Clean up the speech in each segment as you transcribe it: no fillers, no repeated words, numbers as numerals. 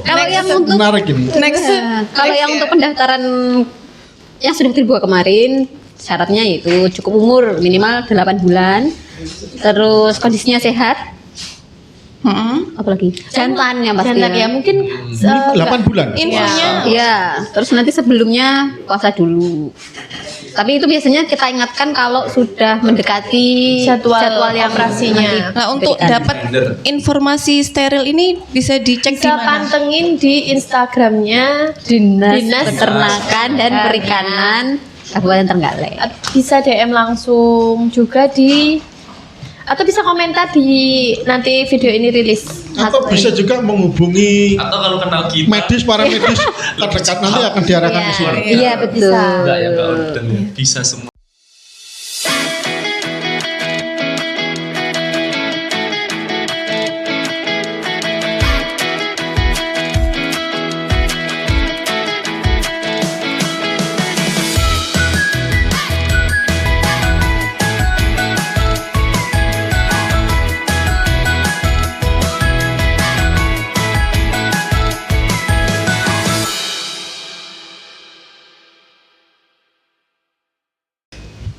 Kalau yang untuk menarik ini. kalau yang untuk pendaftaran yang sudah dibuat kemarin, syaratnya itu cukup umur minimal 8 bulan, terus kondisinya sehat, apalagi jantan yang pasti Jantan ya mungkin 8 bulan. infonya iya, terus nanti sebelumnya puasa dulu. Tapi itu biasanya kita ingatkan kalau sudah mendekati Jadwal yang operasinya. Nah, untuk diberikan. dapat informasi steril ini bisa dicek di bisa mana? pantengin di Instagramnya Dinas Peternakan dan Perikanan Kabupaten Trenggalek. bisa DM langsung juga atau bisa komentar di nanti video ini rilis. Atau bisa juga menghubungi Atau kalau kenal kita para medis terdekat nanti akan diarahkan ke sini. Iya betul. enggak ya enggak urgen ya. Bisa semua.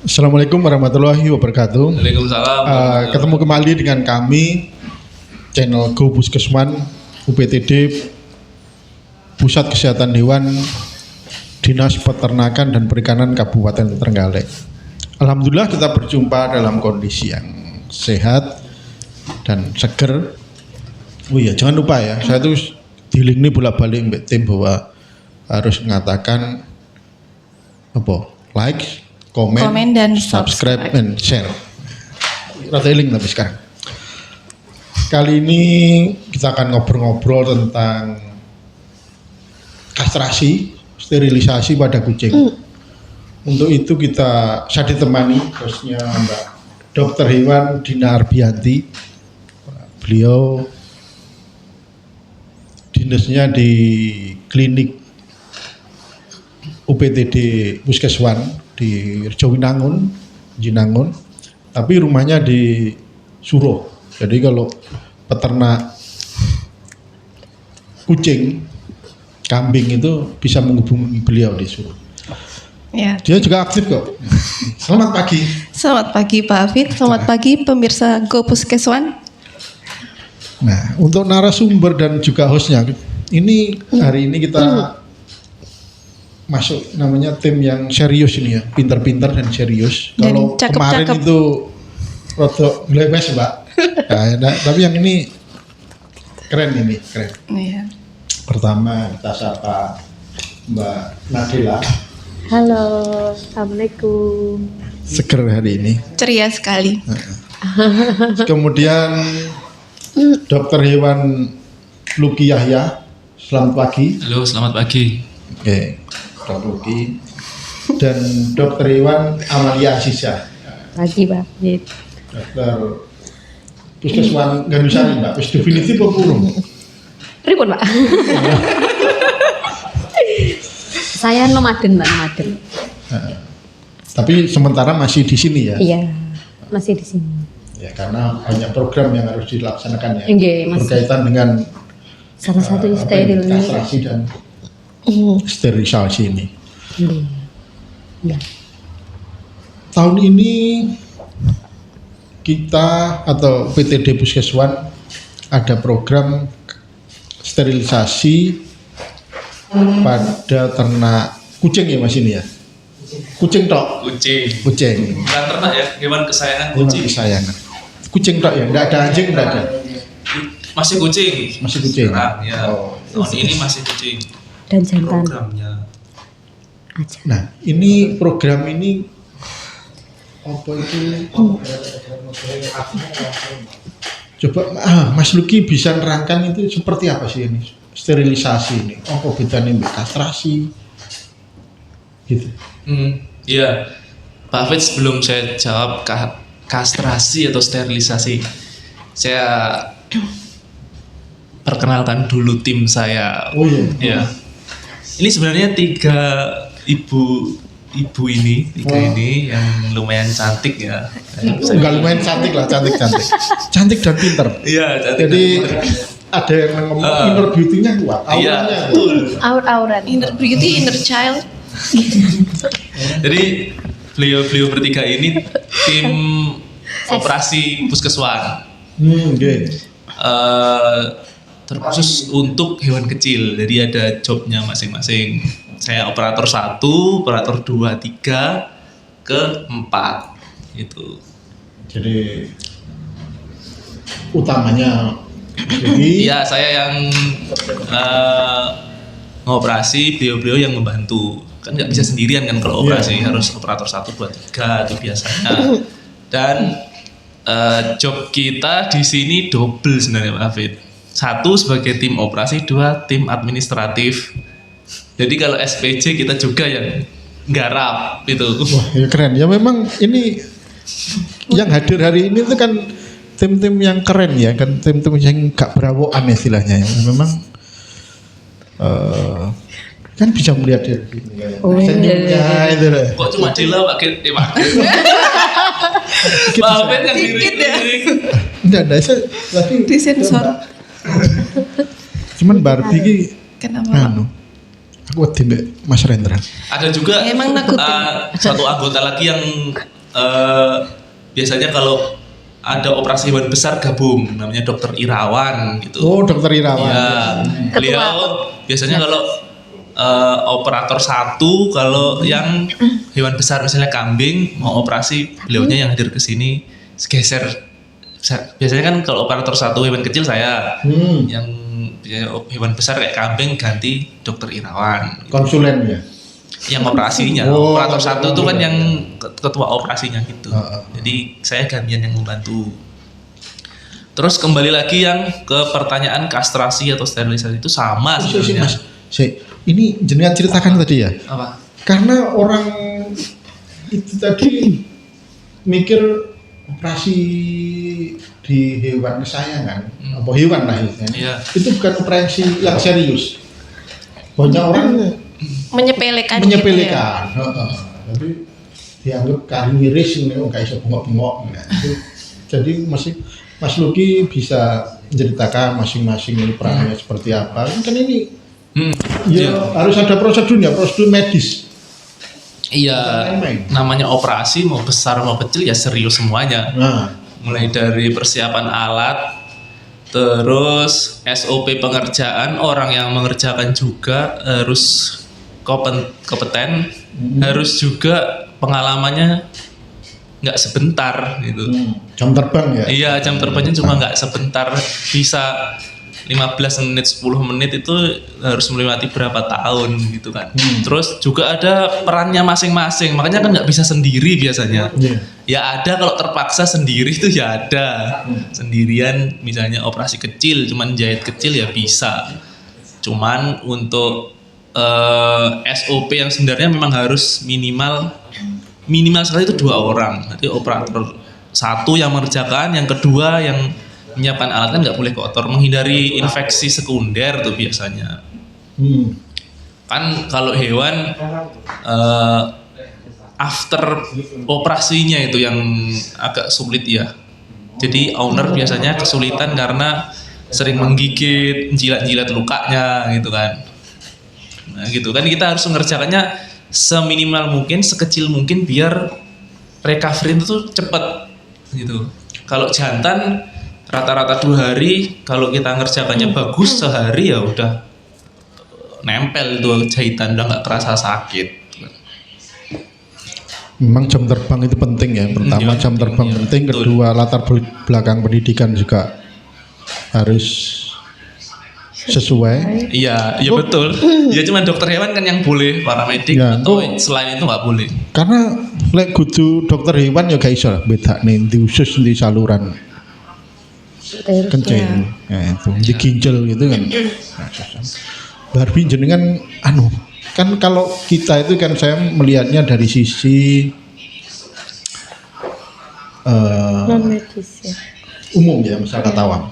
Assalamualaikum warahmatullahi wabarakatuh. Waalaikumsalam. Ketemu kembali dengan kami channel Go Puskeswan UPTD Pusat Kesehatan Hewan Dinas Peternakan dan Perikanan Kabupaten Trenggalek. Alhamdulillah kita berjumpa dalam kondisi yang sehat dan seger. Oh iya, jangan lupa ya, saya tuh dealing ini bolak-balik mbak tim bahwa harus mengatakan apa? Like, komen dan subscribe and share. Rata eling tapi sekarang. Kali ini kita akan ngobrol-ngobrol tentang kastrasi, sterilisasi pada kucing. Untuk itu saya ditemani bosnya Mbak Dokter Hewan Dina Arbianti. Beliau dinasnya di klinik UPTD Puskeswan di Rejowinangun, Jinangun, tapi rumahnya di Suruh. Jadi kalau peternak kucing, kambing itu bisa menghubungi beliau di Suruh. Ya. Dia juga aktif kok. Selamat pagi. Selamat pagi Pak Hafid, selamat pagi pemirsa Go Puskeswan. Nah, untuk narasumber dan juga hostnya, ini hari ini kita masuk namanya tim yang serius ini ya, pintar-pintar dan serius. Dan Kalau kemarin cakep-cakep. itu rotok glebes Mbak. Nah, tapi yang ini keren ini, keren. Iya. Pertama kita sapa Mbak Nadila, Halo, assalamualaikum. seger hari ini. Ceria sekali. Kemudian Dokter Hewan Luki Yahya, selamat pagi. Halo, selamat pagi. Oke, Dr. Luki. Dan Dokter Hewan Amalia Aziza, Pagi Pak. Dokter Puskeswan Gandusari Mbak, wis definitif apa urung? Pripun Pak? Saya nomaden Mbak, nomaden. Tapi sementara masih di sini ya? Iya, masih di sini. Ya karena banyak program yang harus dilaksanakan ya, Nggih, masih. berkaitan dengan Salah satu steril ini. kastrasi dan sterilisasi ini. Iya. Tahun ini kita atau PTD Puskeswan ada program sterilisasi pada ternak kucing ya Mas ini ya? Kucing tok? Kucing. Bukan ternak ya, hewan kesayangan Hewan kucing. kesayangan. Kucing tok ya? Enggak ada anjing, enggak ada? Masih kucing. Masih kucing? Sekarang, ya. Oh. Tahun ini masih kucing. Dan jantan Programnya. aja. Nah, ini program ini apa itu? Coba Mas Luki bisa nerangkan itu seperti apa sih ini sterilisasi ini? Apa bedanya dengan kastrasi? Gitu. Iya. Pak Hafid, sebelum saya jawab kastrasi atau sterilisasi, saya perkenalkan dulu tim saya. Oh iya. Ya. Ini sebenarnya tiga ibu ini yang lumayan cantik ya. Enggak lumayan cantik lah, cantik dan pinter. Iya, cantik. Jadi ada yang ngomong inner beauty-nya kuat, Iya, auranya. betul. Aurat. Inner beauty, inner child. Jadi beliau bertiga ini tim operasi puskeswan. Oke. Terkhusus untuk hewan kecil. Jadi ada jobnya masing-masing. Saya operator 1, operator 2, 3, ke 4 gitu. Jadi utamanya jadi Iya, saya yang ngoperasi, beliau-beliau yang membantu. Kan nggak bisa sendirian kan kalau operasi, harus operator 1, 2, 3 itu biasanya. Dan job kita di sini double sebenarnya Pak Hafid. 1 sebagai tim operasi, 2 tim administratif. Jadi kalau SPJ kita juga yang garap itu. wah ya keren ya, memang ini yang hadir hari ini itu kan tim-tim yang keren ya kan, tim-tim yang gak berawokan istilahnya ya. Memang kan bisa melihat dari sini kayak senyumnya itu loh. Kok cuma Dila pakai Pak Hafid yang diri. Enggak, saya tadi Disensor. cuman Barbie ini Kenapa? Pak? anu aku wedi mbak Mas Rendra. Ada juga Emang nakutin. satu anggota lagi yang biasanya kalau ada operasi hewan besar gabung, namanya Dokter Irawan gitu. Oh, Dokter Irawan. Ya, beliau biasanya kalau operator 1, kalau yang hewan besar misalnya kambing mau operasi, beliaunya yang hadir ke sini geser. Biasanya kan kalau operator 1 hewan kecil saya, yang hewan besar kayak kambing ganti Dokter Irawan. Konsulen ya. Yang operasinya, Oh, operator 1 itu kan iya. yang ketua operasinya gitu. Jadi saya gantian yang membantu. Terus kembali lagi yang ke pertanyaan kastrasi atau sterilisasi itu sama sebenarnya. Mas, ini jenengan ceritakan tadi ya. Apa? Karena orang itu tadi mikir operasi di hewan kesayangan, apa hewan lah istilahnya. Iya. Itu bukan operasi yang serius. Banyak orang Menyepelekan. menyepelekan. Tapi dianggap kari miris ini nggak bisa bengok-bengok. Nah, itu, jadi Mas Luki bisa menceritakan masing-masing ini perannya seperti apa. Kan ini ya harus ada prosedurnya, prosedur medis. Iya, namanya operasi mau besar mau kecil ya serius semuanya. Nah, Mulai dari persiapan alat, terus SOP pengerjaan, orang yang mengerjakan juga harus kompeten, harus juga pengalamannya nggak sebentar gitu. jam terbang ya. Iya, jam terbangnya cuma nggak sebentar, bisa 15 menit, 10 menit itu harus melewati berapa tahun gitu kan. Terus juga ada perannya masing-masing, makanya kan nggak bisa sendiri biasanya. Iya. Ya ada kalau terpaksa sendiri itu ya ada. Sendirian misalnya operasi kecil, cuman jahit kecil ya bisa. Cuman untuk SOP yang sebenarnya memang harus minimal sekali itu 2 orang. Nanti operator 1 yang mengerjakan, yang kedua yang menyiapkan alat kan nggak boleh kotor, menghindari infeksi sekunder tuh biasanya. Kan kalau hewan after operasinya itu yang agak sulit ya. Jadi owner biasanya kesulitan karena sering menggigit, jilat-jilat lukanya gitu kan. Nah gitu kan kita harus mengerjakannya seminimal mungkin, sekecil mungkin biar recovery itu cepat gitu. Kalau jantan rata-rata 2 hari, kalau kita ngerjakannya bagus sehari ya udah nempel itu jahitan, udah nggak kerasa sakit. Memang jam terbang itu penting ya. Pertama jam terbang penting, kedua latar belakang pendidikan juga harus sesuai. Iya, iya betul. Ya cuma dokter hewan kan yang boleh, paramedik Ya, atau selain itu nggak boleh. Karena lek kudu dokter hewan ya gak iso beda nih di usus di saluran kencing, ya, itu di ginjal gitu kan. Barbie jenengan kan kalau kita itu kan saya melihatnya dari sisi Non-medis ya. umum ya, masyarakat awam.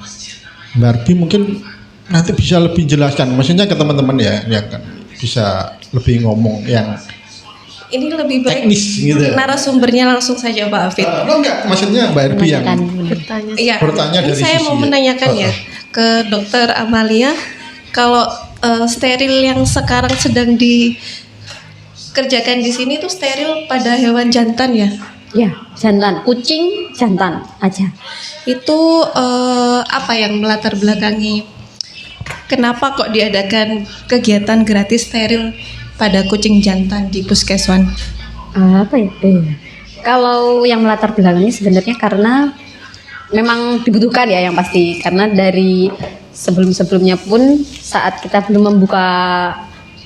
Barbie mungkin nanti bisa lebih jelaskan, maksudnya ke teman-teman ya, yang kan bisa lebih ngomong yang Ini lebih baik teknis gitu ya. narasumbernya langsung saja Pak Hafid. Enggak, maksudnya Barbie yang Bertanya. Iya. bertanya Ini dari saya sisi mau menanyakan ya. ke Dokter Amalia. Kalau steril yang sekarang sedang dikerjakan di sini tuh steril pada hewan jantan ya? Ya, jantan, kucing jantan aja. Itu apa yang melatar belakangi? Kenapa kok diadakan kegiatan gratis steril pada kucing jantan di Puskeswan? Apa ya? Kalau yang melatar belakangnya sebenarnya karena memang dibutuhkan ya yang pasti, karena dari sebelum-sebelumnya pun saat kita belum membuka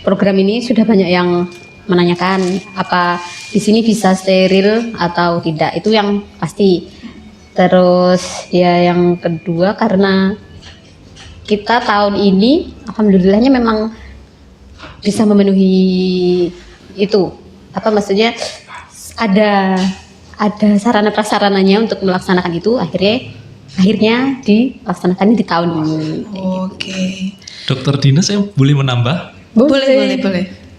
program ini sudah banyak yang menanyakan apa di sini bisa steril atau tidak, itu yang pasti. Terus ya yang kedua karena kita tahun ini alhamdulillahnya memang bisa memenuhi itu, apa maksudnya ada sarana prasarananya untuk melaksanakan itu, akhirnya dilaksanakan di tahun ini. Oke. Dokter Dina, saya boleh menambah? Boleh.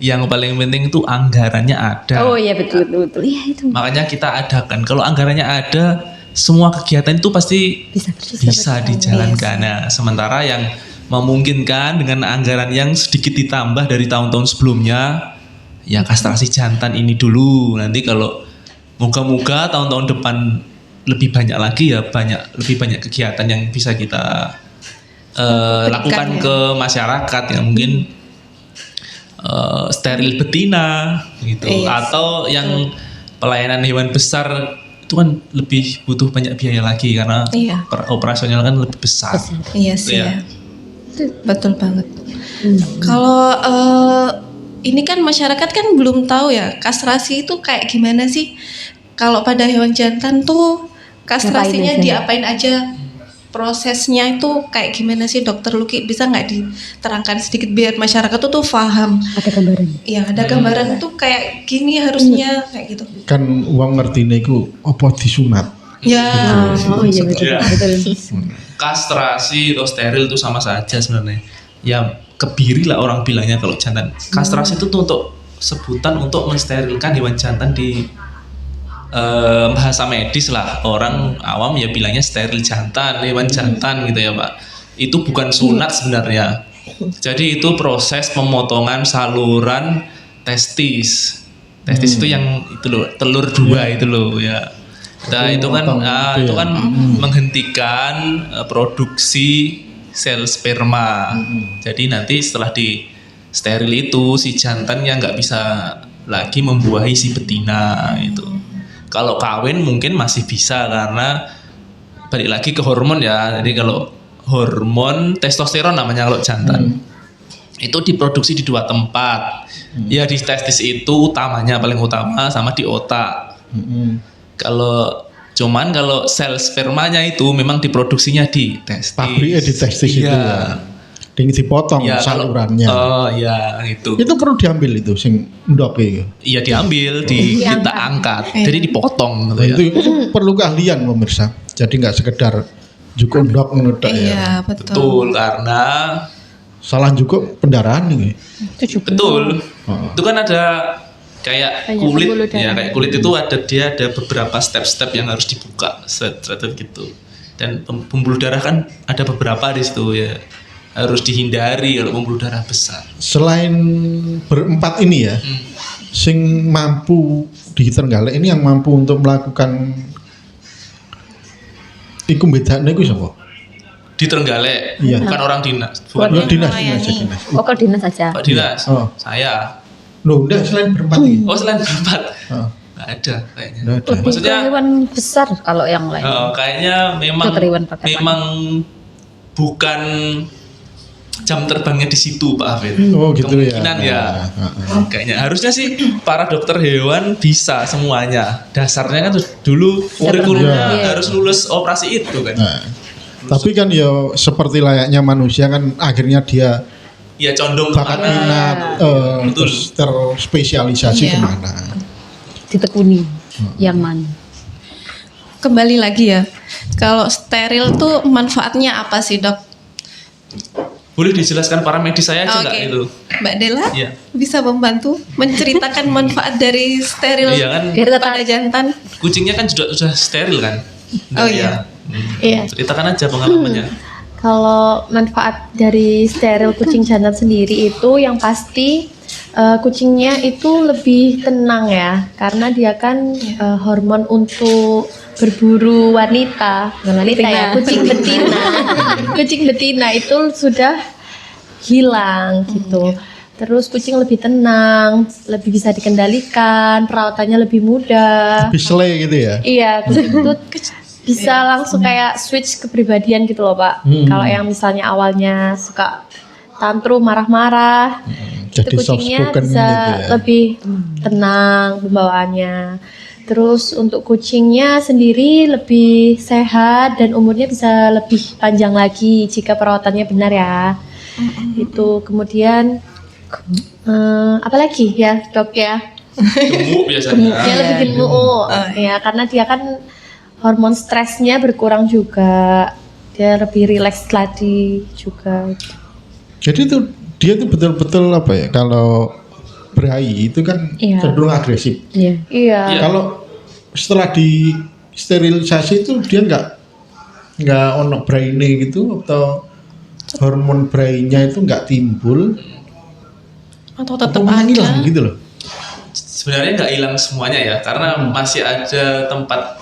Yang paling penting itu anggarannya ada. Oh iya betul. Iya itu. Makanya kita adakan. Kalau anggarannya ada, semua kegiatan itu pasti bisa dijalankan. Nah, sementara yang memungkinkan dengan anggaran yang sedikit ditambah dari tahun-tahun sebelumnya, ya kastrasi jantan ini dulu. Nanti kalau moga-moga tahun-tahun depan lebih banyak lagi ya, lebih banyak kegiatan yang bisa kita lakukan ke masyarakat yang mungkin steril betina gitu, atau yang pelayanan hewan besar itu kan lebih butuh banyak biaya lagi karena operasional kan lebih besar. Iya sih Ya. ya. Betul banget. Kalau ini kan masyarakat kan belum tahu ya kastrasi itu kayak gimana sih? Kalau pada hewan jantan tuh kastrasinya diapain aja? Prosesnya itu kayak gimana sih Dokter Luki? Bisa nggak diterangkan sedikit biar masyarakat tuh paham? Ada gambaran. Iya, ada gambaran tuh kayak gini harusnya kayak gitu. Kan uang ngertine iku apa disunat. Ya. Oh iya betul. Ya. Betul. Kastrasi atau steril itu sama saja sebenarnya. Ya kebiri lah orang bilangnya kalau jantan. Kastrasi itu tuh untuk sebutan untuk mensterilkan hewan jantan di bahasa medis lah. Orang awam ya bilangnya steril jantan, hewan jantan gitu ya Pak. Itu bukan sunat sebenarnya. Jadi itu proses pemotongan saluran testis. Testis itu yang itu loh, telur dua itu loh ya. Nah itu kan menghentikan produksi sel sperma. Jadi nanti setelah di steril itu si jantannya nggak bisa lagi membuahi si betina itu. Kalau kawin mungkin masih bisa karena balik lagi ke hormon ya. Jadi kalau hormon testosteron namanya kalau jantan itu diproduksi di 2 tempat. Ya di testis itu paling utama sama di otak. Kalau sel spermanya itu memang diproduksinya di testis. Pabriknya di testis itu ya. Dipotong ya, salurannya. Ya itu. Itu perlu diambil itu sing ndok itu. Iya diambil, kita angkat. Jadi dipotong gitu ya. Itu perlu keahlian pemirsa. Jadi nggak sekedar cukup ndok ngono tok ya. Iya, betul. Betul, karena Salah cukup pendarahan ini. betul. Itu kan ada kayak kulit ya, kayak kulit itu ada beberapa step-step yang harus dibuka gitu. Dan pembuluh darah kan ada beberapa di situ ya. Harus dihindari kalau pembuluh darah besar. Selain berempat ini ya, sing mampu di Trenggalek ini yang mampu untuk melakukan iku bedane iku sapa? Di Trenggalek, Iya. bukan orang dinas, Oh, bukan dinas. Oh kalau dinas aja. Pak Dinas. Oh. Saya. Loh, udah selain berempat ini. Oh selain berempat, Oh, nggak ada kayaknya. nggak ada. Maksudnya hewan besar kalau yang lain. kayaknya Dokter Iwan pakai memang bukan jam terbangnya di situ Pak Hafid. Oh gitu ya. Kemungkinan ya. Kayaknya harusnya sih para dokter hewan bisa semuanya. Dasarnya kan dulu kurikulumnya Iya. harus lulus operasi itu kan. Nah, tapi kan ya seperti layaknya manusia kan akhirnya dia Ya condong bakat kemana. minat Betul. terus terspesialisasi Iya. kemana. Ditekuni yang mana? Kembali lagi ya. Kalau steril tuh manfaatnya apa sih, Dok? Boleh dijelaskan para medis saya aja Oke. nggak itu? Mbak Dela Iya. bisa membantu menceritakan manfaat dari steril Iya kan, Biar tetap pada jantan. kucingnya kan sudah steril kan. Oh iya. Iya. Ceritakan aja pengalamannya. Kalau manfaat dari steril kucing jantan sendiri itu yang pasti kucingnya itu lebih tenang ya, karena dia kan hormon untuk berburu wanita, bukan wanita ya, kucing betina. Kucing betina itu sudah hilang gitu. Terus kucing lebih tenang, lebih bisa dikendalikan, perawatannya lebih mudah. Lebih selai gitu ya. Iya, kucing itu bisa langsung kayak switch kepribadian gitu loh Pak. Kalau yang misalnya awalnya suka tantrum, marah-marah, itu Jadi soft kucingnya spoken bisa gitu ya. lebih tenang pembawaannya. Terus untuk kucingnya sendiri lebih sehat dan umurnya bisa lebih panjang lagi jika perawatannya benar ya. Itu kemudian apa lagi ya dok ya? Gemuk biasanya. Dia lebih gemuk, ya karena dia kan hormon stresnya berkurang juga, dia lebih rileks lagi juga. Jadi itu dia tuh betul-betul apa ya, kalau berahi itu kan Iya. cenderung agresif. Iya. Iya. Iya. Kalau setelah di sterilisasi itu dia nggak ono braine gitu, atau hormon brainnya itu nggak timbul, Atau atau tetap malah ada. hilang gitu loh. Sebenarnya nggak hilang semuanya ya, karena masih ada tempat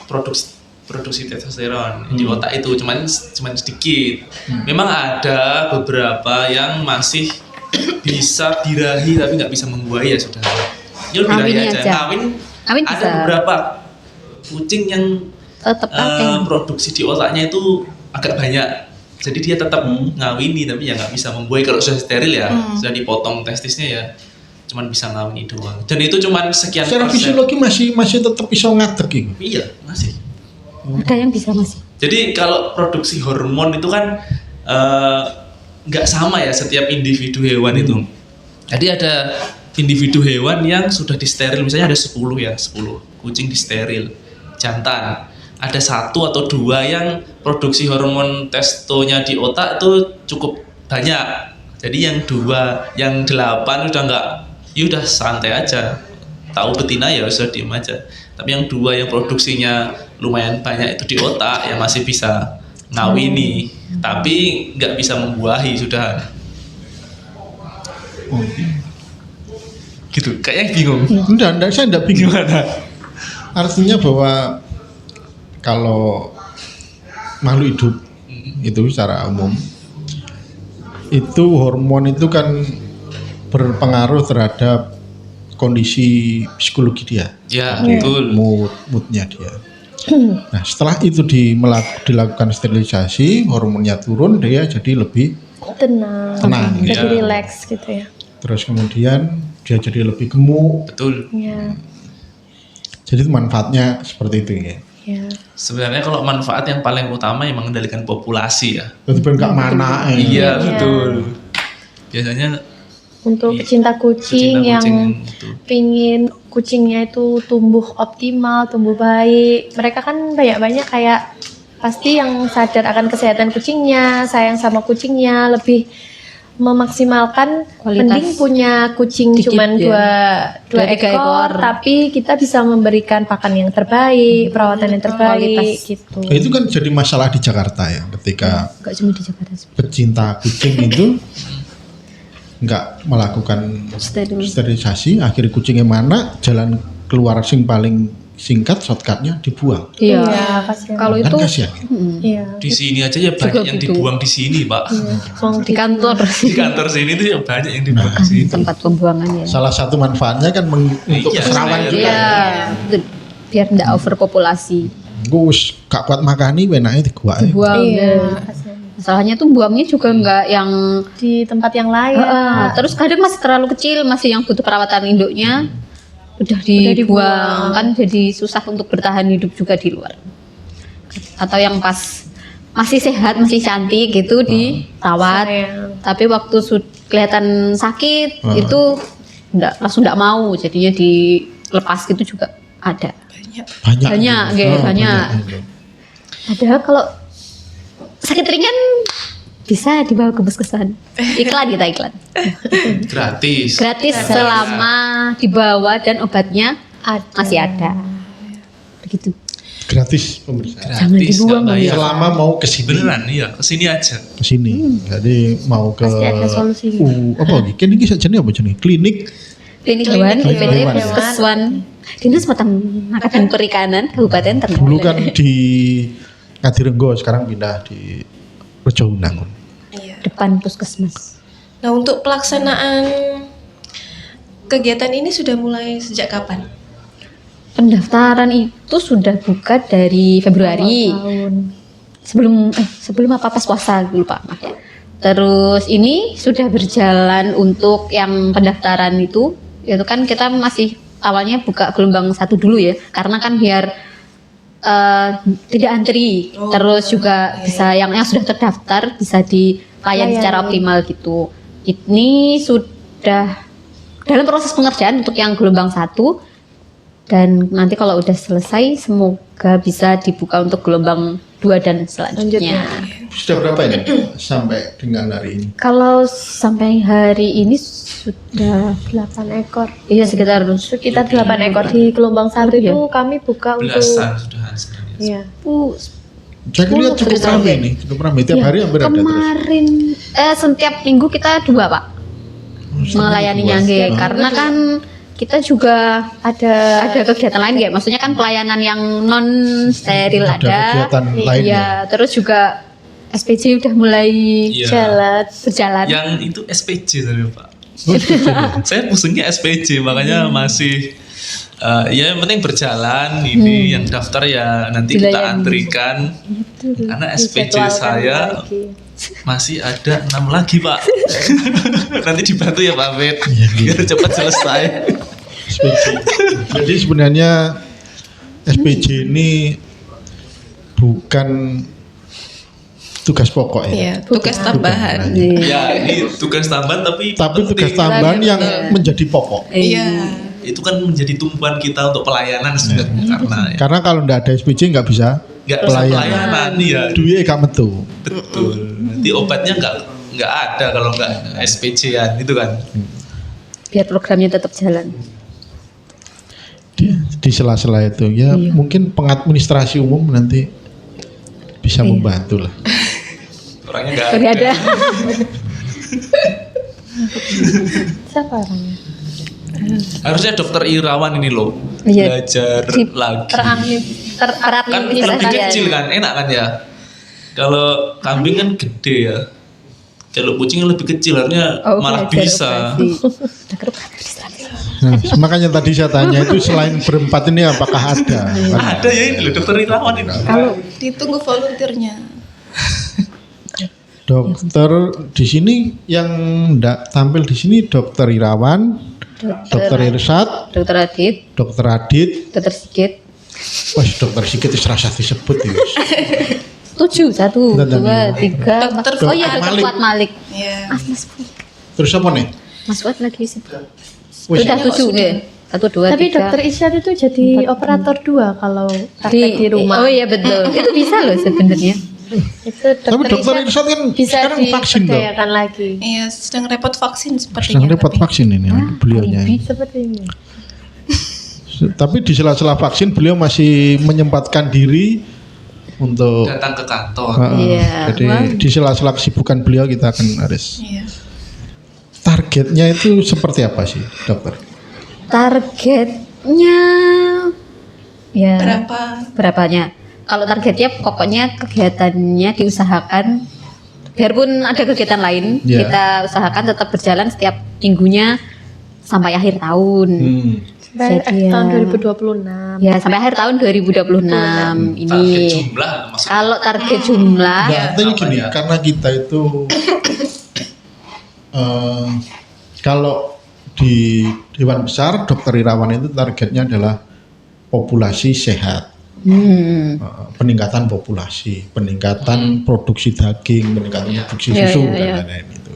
produksi testosteron di otak itu, cuman sedikit. Memang ada beberapa yang masih bisa birahi tapi nggak bisa membuahi ya sudah. Ya birahi Kawin aja. aja. Kawin Ada bisa. beberapa kucing yang Tetap produksi di otaknya itu agak banyak. Jadi dia tetap ngawini tapi ya nggak bisa membuahi. Kalau sudah steril ya, sudah dipotong testisnya ya, cuman bisa ngawini doang. Dan itu cuman sekian Secara persen. fisiologi masih tetap bisa ngadeg gitu. Iya, masih. ada yang bisa masih. Jadi kalau produksi hormon itu kan nggak sama ya setiap individu hewan itu. Jadi ada individu hewan yang sudah disteril, misalnya ada 10 ya, 10 kucing disteril jantan. Ada 1 atau 2 yang produksi hormon testonya di otak itu cukup banyak. Jadi yang 2, yang 8 udah nggak, ya udah santai aja. Tahu betina ya sudah diem aja. Tapi yang 2 yang produksinya lumayan banyak itu di otak, yang masih bisa ngawini, tapi nggak bisa membuahi sudah. Gitu, kayaknya bingung. Enggak, saya enggak bingung. Gimana? Artinya bahwa kalau makhluk hidup itu secara umum itu hormon itu kan berpengaruh terhadap kondisi psikologi dia, Ya, betul. moodnya dia. Nah setelah itu dilakukan sterilisasi, hormonnya turun, dia jadi lebih Tenang, Tenang, jadi ya. rileks gitu ya. terus kemudian dia jadi lebih gemuk. Betul. Ya, Jadi itu manfaatnya seperti itu ya. ya. Sebenarnya kalau manfaat yang paling utama yang mengendalikan populasi ya. Jadi ben gak mana Iya, betul. Biasanya Untuk Iya. pecinta kucing pecinta yang kucing itu. pingin kucingnya itu tumbuh optimal, tumbuh baik, mereka kan banyak-banyak kayak pasti yang sadar akan kesehatan kucingnya, sayang sama kucingnya, lebih memaksimalkan. Kualitas. Mending punya kucing Dikit cuman ya. dua 2-3 ekor, ekor. tapi kita bisa memberikan pakan yang terbaik, perawatan yang terbaik Kualitas. gitu. Nah, itu kan jadi masalah di Jakarta ya, ketika Enggak cuma di Jakarta sih. pecinta kucing itu nggak melakukan Steril. sterilisasi, akhirnya kucingnya mana, jalan keluar sing paling singkat, shortcutnya dibuang. Iya. kasihan. Kalau Kan itu kasihan ya. Iya. di sini aja ya banyak yang gitu. dibuang di sini, Pak. di kantor Di kantor sini tuh ya banyak yang dibuang di sini. tempat pembuangan ya. Salah satu manfaatnya kan untuk Iya, keserawan saya- juga. Iya. Biar enggak overpopulasi. Gue gak kuat makani, enaknya diguak. Buang. Iya, kasihan. Masalahnya tuh buangnya juga enggak yang Di tempat yang lain. terus kadang masih terlalu kecil, masih yang butuh perawatan induknya udah dibuang, dibuang. kan jadi susah untuk bertahan hidup juga di luar. Atau yang pas masih sehat, masih cantik gitu dirawat, Sayang. tapi waktu kelihatan sakit itu langsung enggak mau, jadinya dilepas gitu juga ada. Banyak. Banyak, gitu. nggih, banyak. Padahal kalau sakit ringan bisa dibawa ke puskesmas. Iklan kita iklan. Gratis. Gratis selama dibawa dan obatnya masih ada. Begitu. gratis pemeriksaan. Jangan Gratis, dibuang, nggak bayar. Selama mau ke sini. Beneran iya, kesini aja. Ke sini. Jadi mau ke Pasti ada solusinya. apa iki? Kan iki sajane apa jenenge? Klinik Klinik hewan, Klinik UPT hewan. Puskeswan, Dinas Peternakan dan Perikanan Kabupaten dulu Trenggalek. kan di Ngadirenggo, sekarang pindah di Rejo Unangun. Iya. Depan puskesmas. Nah, untuk pelaksanaan kegiatan ini sudah mulai sejak kapan? Pendaftaran itu sudah buka dari Februari. Tahun. Sebelum apa pas puasa lupa maaf ya. Terus ini sudah berjalan untuk yang pendaftaran itu kan kita masih awalnya buka gelombang 1 dulu ya, karena kan biar tidak antri. Terus juga bisa yang sudah terdaftar bisa dilayani secara optimal gitu. Ini sudah dalam proses pengerjaan untuk yang gelombang 1, dan nanti kalau udah selesai semoga bisa dibuka untuk gelombang 2 dan selanjutnya. Sudah berapa ini sampai dengan hari ini? Kalau sampai hari ini sudah 8 ekor. iya sekitar Sekitar 8 ekor di gelombang 1 ya? itu kami buka untuk Belasan sudah sebenarnya. iya. Saya lihat cukup sekitar ramai ya. nih, cukup ramai tiap hari hampir ada terus. kemarin setiap minggu kita 2 Pak melayaninya dua. nggih. Karena kan kita juga ada kegiatan lain ya, maksudnya kan pelayanan yang non steril Ada kegiatan lain iya, terus juga SPJ udah mulai Iya. berjalan. Yang itu SPJ tadi Pak. Oh, setuju. Saya pusingnya SPJ makanya masih ya yang penting berjalan ini yang daftar ya nanti kita Dilayani. antrikan karena SPJ dijadwalkan saya lagi. masih ada 6 lagi Pak. Nanti dibantu ya Pak Bet Iya, biar cepat selesai. SPJ. Jadi sebenarnya SPJ ini bukan tugas pokok ya. Iya, tugas tambahan. Ya ini tugas tambahan tapi Tugas penting. tambahan yang menjadi pokok. Iya. Itu kan menjadi tumpuan kita untuk pelayanan sebenarnya karena ya, Karena kalau nggak ada SPJ nggak bisa nggak bisa pelayanan ya. duitnya gak metu. Betul. Nanti obatnya nggak ada kalau nggak SPJ-an itu kan. Biar programnya tetap jalan. Di sela-sela itu ya mungkin pengadministrasi umum nanti bisa membantu lah. Orangnya nggak Tapi ada. ada. Siapa orangnya? Harusnya dokter Irawan ini loh Iya. belajar Di- lagi. Terapi Kan lebih kecil kan, enak kan ya. Kalau kambing kan gede ya. Kalau kucing lebih kecil harusnya malah bisa. Nah, makanya tadi saya tanya itu selain berempat ini apakah ada? Ada ya ini loh dokter Irawan ini. Kalau Ditunggu volunteernya. Dokter di sini yang enggak tampil di sini dokter Irawan, dokter Irsat, Dokter Adit, dokter Adit, Dokter Sigit, wah dokter Sigit itu rasa disebut ya. 7, 1, Bentar, 2, 3. Dokter Oh iya, Dokter Malik. Fuad Malik. Iya. Terus apa nih? Mas Fuad lagi sih. Wis, Sudah 7 ya. 1, 2, 3. Tapi dokter Isyad itu jadi operator 2 kalau praktek di rumah. Oh iya betul. Itu bisa loh sebenarnya. Itu tapi dokter Isyad Irsat kan bisa sekarang vaksin dong. diperdayakan lagi. Iya, sedang repot vaksin sepertinya. Sedang repot tapi- vaksin ini beliaunya. Sepertinya. Tapi di sela-sela vaksin beliau masih menyempatkan diri untuk Datang ke kantor. Iya. Jadi di sela-sela kesibukan beliau kita akan harus Iya. targetnya itu seperti apa sih dokter? Targetnya ya berapanya? Kalau targetnya pokoknya kegiatannya diusahakan biarpun ada kegiatan lain, Iya. kita usahakan tetap berjalan setiap minggunya sampai akhir tahun. Sampai Jadi tahun ya. 2026. Ya, sampai akhir tahun 2026 Target ini. jumlah maksudnya. Kalau target jumlah Nah, artinya apa gini, ya? karena kita itu kalau di Dewan Besar Dokter Irawan itu targetnya adalah populasi sehat, peningkatan populasi, peningkatan produksi daging, peningkatan produksi Iya, susu iya, iya. dan lain-lain itu.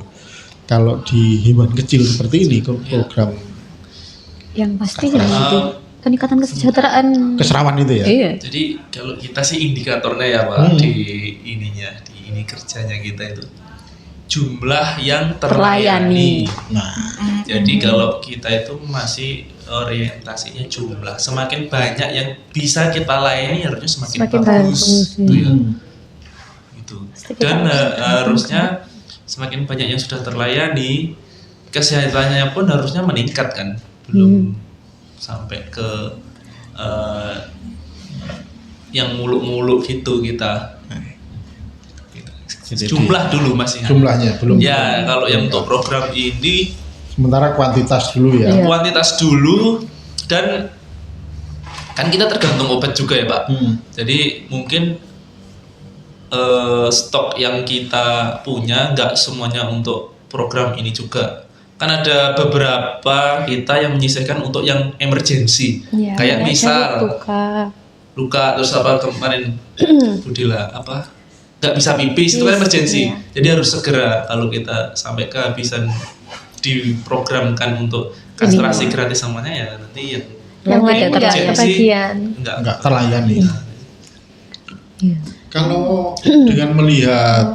Kalau di hewan kecil seperti ini program yang pasti yang itu peningkatan kesejahteraan. keserawan itu ya. Iya. Jadi kalau kita sih indikatornya ya Pak di ininya, di ini kerjanya kita itu jumlah yang Terlayani. terlayani. Nah, Jadi kalau kita itu masih orientasinya jumlah, semakin banyak yang bisa kita layani harusnya semakin Semakin bagus. bagus, Gitu ya. Gitu. Pasti kita Dan harus harusnya semakin banyak yang sudah terlayani, kesehatannya pun harusnya meningkat kan, belum sampai ke yang muluk-muluk gitu kita. Jadi Jumlah dulu masih. jumlahnya belum. Ya kalau yang untuk program ini Sementara kuantitas dulu ya. kuantitas dulu, dan kan kita tergantung obat juga ya Pak. Jadi mungkin stok yang kita punya nggak semuanya untuk program ini juga. Kan ada beberapa kita yang menyisihkan untuk yang emergensi. Iya, Kayak misal luka. terus apa kemarin Budila apa nggak bisa pipis itu kan emergensi. Iya. Jadi harus segera kalau kita sampai kehabisan diprogramkan untuk kastrasi gratis semuanya ya nanti yang Yang lain tidak nggak terlayani. kebagian. Enggak terlayani. Iya. Kalau dengan melihat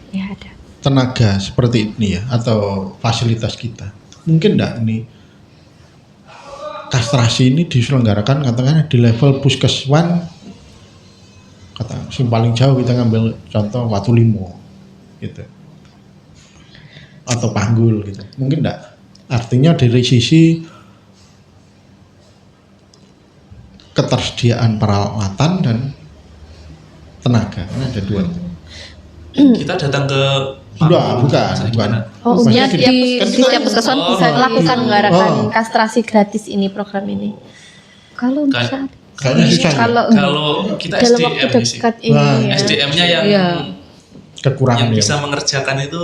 Ya ada. tenaga seperti ini ya atau fasilitas kita, mungkin enggak ini kastrasi ini diselenggarakan katakanlah di level puskeswan, kata yang paling jauh kita ngambil contoh Watulimo gitu atau Panggul gitu, mungkin enggak? Artinya dari sisi ketersediaan peralatan dan tenaga, ini ada dua. kita datang ke Bukan. Gimana? Oh, Maksudnya maksudnya gini, di kan setiap kita- puskesmas Oh, bisa iya. lakukan menggarakan Oh. kastrasi gratis ini program ini. Kalau Kan- saat Kayaknya susah ya? Kalau kita Dalam waktu SDM sih, dekat ini Wah, ya. SDM-nya yang Iya. Kekurangan yang ya. bisa mengerjakan itu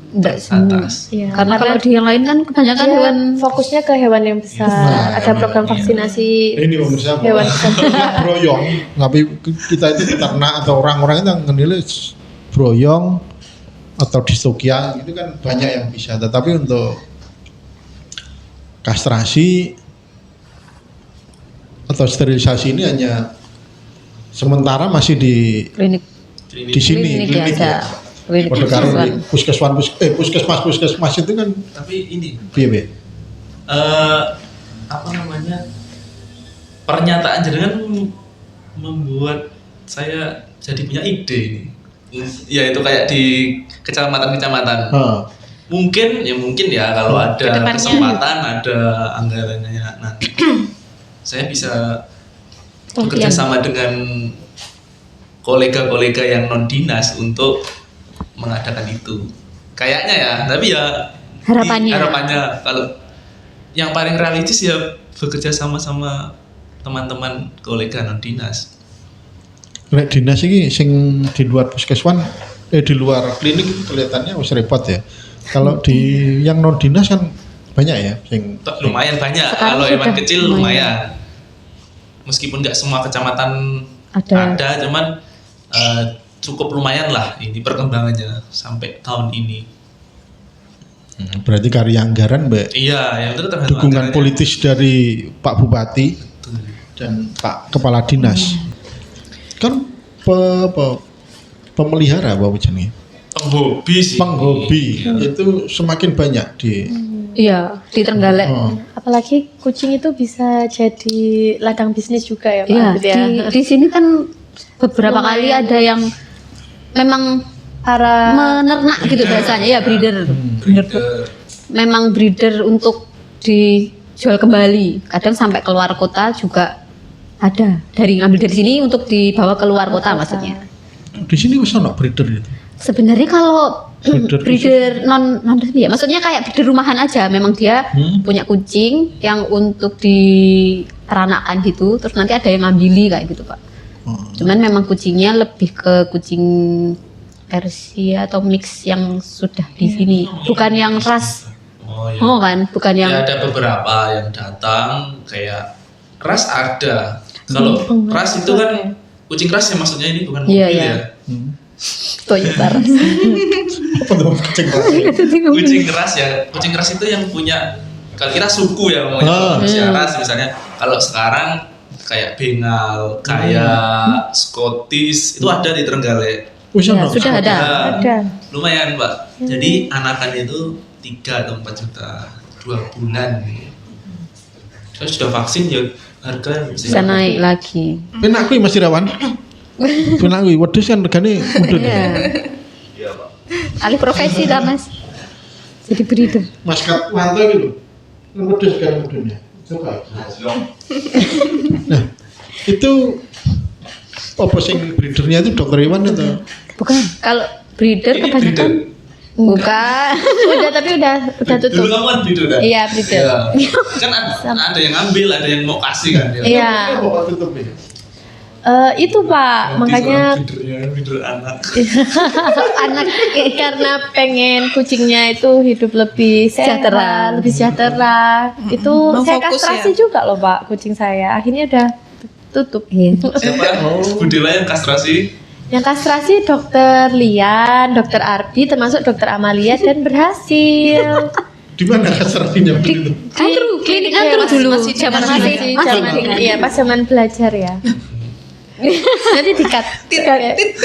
enggak semua. atas. Iya, Karena kalau di yang lain kan kebanyakan dia hewan fokusnya ke hewan yang besar. Nah, Ada program iya. vaksinasi Ini pemirsa hewan broyong, tapi kita itu peternak atau orang-orang itu menilai broyong atau distokia itu kan banyak yang bisa, tetapi untuk kastrasi atau sterilisasi ini hanya sementara masih di klinik sini klinik ya. ya. Klinik Pada karo puskesmas. puskesmas itu kan Tapi ini piye piye? apa namanya, pernyataan jenengan membuat saya jadi punya ide ini. Ya itu kayak di kecamatan-kecamatan. Mungkin ya kalau ada Kedepannya. kesempatan, ada anggarannya nanti saya bisa bekerja sama dengan kolega-kolega yang non dinas untuk mengadakan itu. Kayaknya ya, tapi ya harapannya kalau yang paling realistis ya bekerja sama teman-teman kolega non dinas. Nek dinas ini sing di luar puskeswan, di luar klinik itu kelihatannya wis repot ya. Kalau di yang non dinas kan banyak ya, sing Lumayan banyak. Sekarang Kalau hewan sudah kecil lumayan. Meskipun nggak semua kecamatan ada, cuman cukup lumayan lah ini perkembangannya sampai tahun ini. berarti karya anggaran mbak. Iya, yang itu tergantung Dukungan anggarannya. politis dari Pak Bupati dan Pak Kepala Dinas. Kan pemelihara apa jenenge? Penghobi sih. Penghobi itu semakin banyak di Iya, di Trenggalek. Apalagi kucing itu bisa jadi ladang bisnis juga ya Pak. Iya, Gitu ya. di sini kan beberapa kali ada yang memang Para menernak gitu biasanya ya breeder. Memang breeder untuk dijual kembali. Kadang sampai keluar kota juga ada. Dari ngambil dari sini untuk dibawa keluar kota maksudnya. di sini wis ono breeder itu. Sebenarnya kalau Breeder breeder non resmi ya, maksudnya kayak breeder rumahan aja. Memang dia punya kucing yang untuk diteranakan gitu, terus nanti ada yang ngambil kayak gitu Pak. Cuman memang kucingnya lebih ke kucing Persia atau mix yang sudah di sini, bukan yang ras. Oh iya. Oh kan, bukan yang Ya, ada beberapa yang datang kayak ras ada. Kalau ras itu kan kucing ras ya, maksudnya ini bukan mobil Iya, iya. ya. Toyota ras. Apa tuh kucing ras? Kucing ras ya, kucing ras itu yang punya, kalau kira suku ya ngomongnya, Persia ras misalnya. Kalau sekarang kayak Bengal, kayak Scottish itu ada di Trenggalek. Wis Ya, ono. sudah ada. ada. Lumayan Mbak. Jadi anakan itu 3 atau 4 juta 2 bulan. Saya sudah vaksin ya harga Bisa naik lagi. Penak kuwi Mas Irawan. Penak kuwi wedhus kan regane mudhun. Iya Pak. Alih profesi dah Mas. Jadi breeder. Mas Katwanto iki lho. Kan wedhus kan mudhunnya. Coba. Nah, itu apa sing breedernya itu dokter Iwan atau Bukan. Kalau breeder Ini kebanyakan breeder. bukan. Udah tapi udah Dulu tutup. kamu kan breeder dah? Iya, breeder. Iya. Kan ada yang ngambil, ada yang mau kasih kan. Iya. kok tutup ya? Itu Pak, makanya breeder anak. Anak karena pengen kucingnya itu hidup lebih Sejahtera. lebih sejahtera. Itu Mau saya fokus kastrasi juga loh Pak kucing saya. Akhirnya udah tutup. Iya. Siapa? Budila yang kastrasi. Yang kastrasi dokter Lian, dokter Arbi, termasuk dokter Amalia dan berhasil. Di mana kastrasinya begitu? Antru, klinik antru dulu. masih Zaman Masih zaman iya pas zaman belajar ya. Jadi dikat.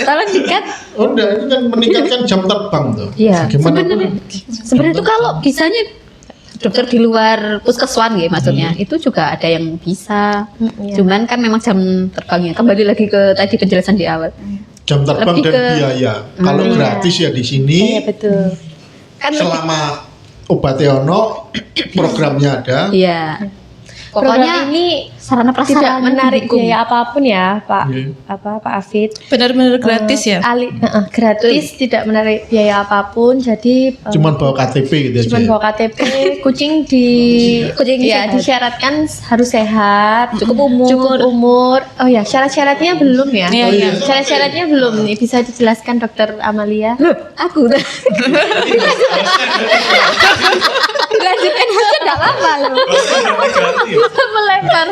Tolong dikat. Oh enggak, itu kan meningkatkan jam terbang tuh. Iya. Bagaimana Sebenarnya itu kalau bisanya dokter di luar puskeswan ya maksudnya itu juga ada yang bisa. Iya. Cuman kan memang jam terbangnya kembali lagi ke tadi penjelasan di awal. jam terbang Lebih dan ke- biaya. Kalau Iya. gratis ya di sini Iya betul. Kan lebih- selama obatnya ono, programnya ada. iya. Program Pokoknya ini sarana tidak prasarana menarik didukung. biaya apapun ya Pak. Iya. Pak Afid. Benar-benar gratis ya. Gratis, tidak menarik biaya apapun. Jadi Cuman bawa KTP gitu aja. cuman bawa KTP, kucing Kucing ya sehat. disyaratkan harus sehat, Cukup umur. Oh ya, syarat-syaratnya belum ya? Iya, iya. Syarat-syaratnya belum nih, bisa dijelaskan Dokter Amalia. Loh, aku dilanjutkan aja enggak apa-apa loh. Melempar.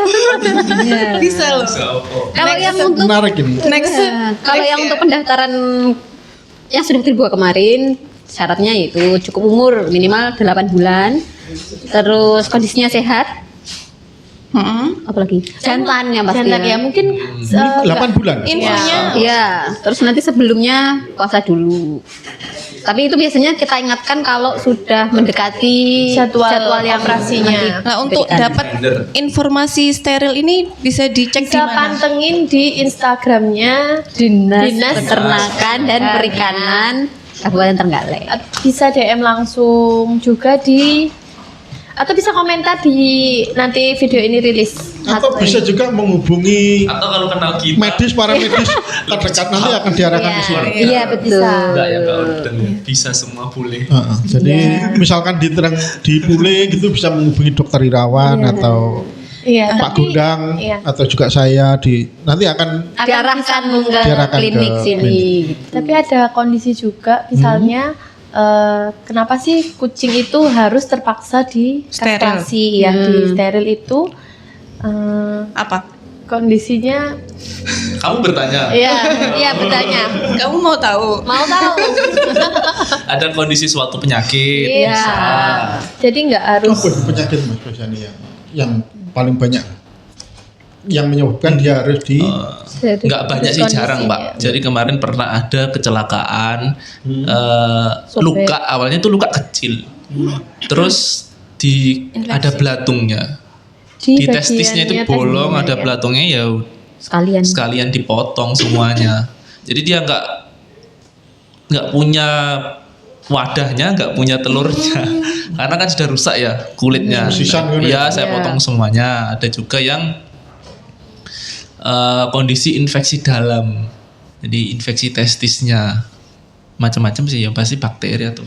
Bisa loh. Kalau yang untuk Menarik ini. Next. kalau yang untuk pendaftaran yang sudah dibuat kemarin syaratnya itu cukup umur minimal 8 bulan. Terus kondisinya sehat, apalagi jantan yang pasti. Jantan ya mungkin 8 bulan. Infonya Iya, terus nanti sebelumnya puasa dulu. Tapi itu biasanya kita ingatkan kalau sudah mendekati Jadwal yang operasinya. Nah, untuk diberikan. dapat informasi steril ini bisa dicek di bisa mana? pantengin di Instagramnya Dinas Peternakan dan Perikanan Kabupaten Trenggalek. bisa DM langsung juga atau bisa komentar di nanti video ini rilis. Atau bisa juga menghubungi Atau kalau kenal kita. medis, para medis terdekat nanti akan diarahkan ke sini. Iya betul. Bisa. Enggak ya kalau udah bisa semua boleh. Jadi misalkan di Pule gitu bisa menghubungi dokter Irawan atau Iya, Pak Gundang iya. atau juga saya nanti akan Diarahkan ke Diarahkan klinik ke sini. Tapi ada kondisi juga, misalnya kenapa sih kucing itu harus terpaksa di Steril. kastrasi ya di steril itu Apa? kondisinya Kamu bertanya, iya bertanya Kamu mau tahu? mau tahu ada kondisi suatu penyakit. Iya. Bisa. Jadi nggak harus apa itu penyakit Mas Basani yang paling banyak yang menyebabkan dia harus di Nggak banyak sih, jarang Pak. Jadi kemarin pernah ada kecelakaan, luka awalnya itu luka kecil, terus ada belatungnya, di testisnya itu bagiannya bolong, testisnya, ada ya. belatungnya ya Sekalian. sekalian dipotong semuanya. Jadi dia nggak punya wadahnya, nggak punya telurnya, karena kan sudah rusak ya kulitnya. Sisisan gitu Iya, ya? saya potong semuanya. Ada juga yang kondisi infeksi dalam, jadi infeksi testisnya, macam-macam sih ya, pasti bakteri atau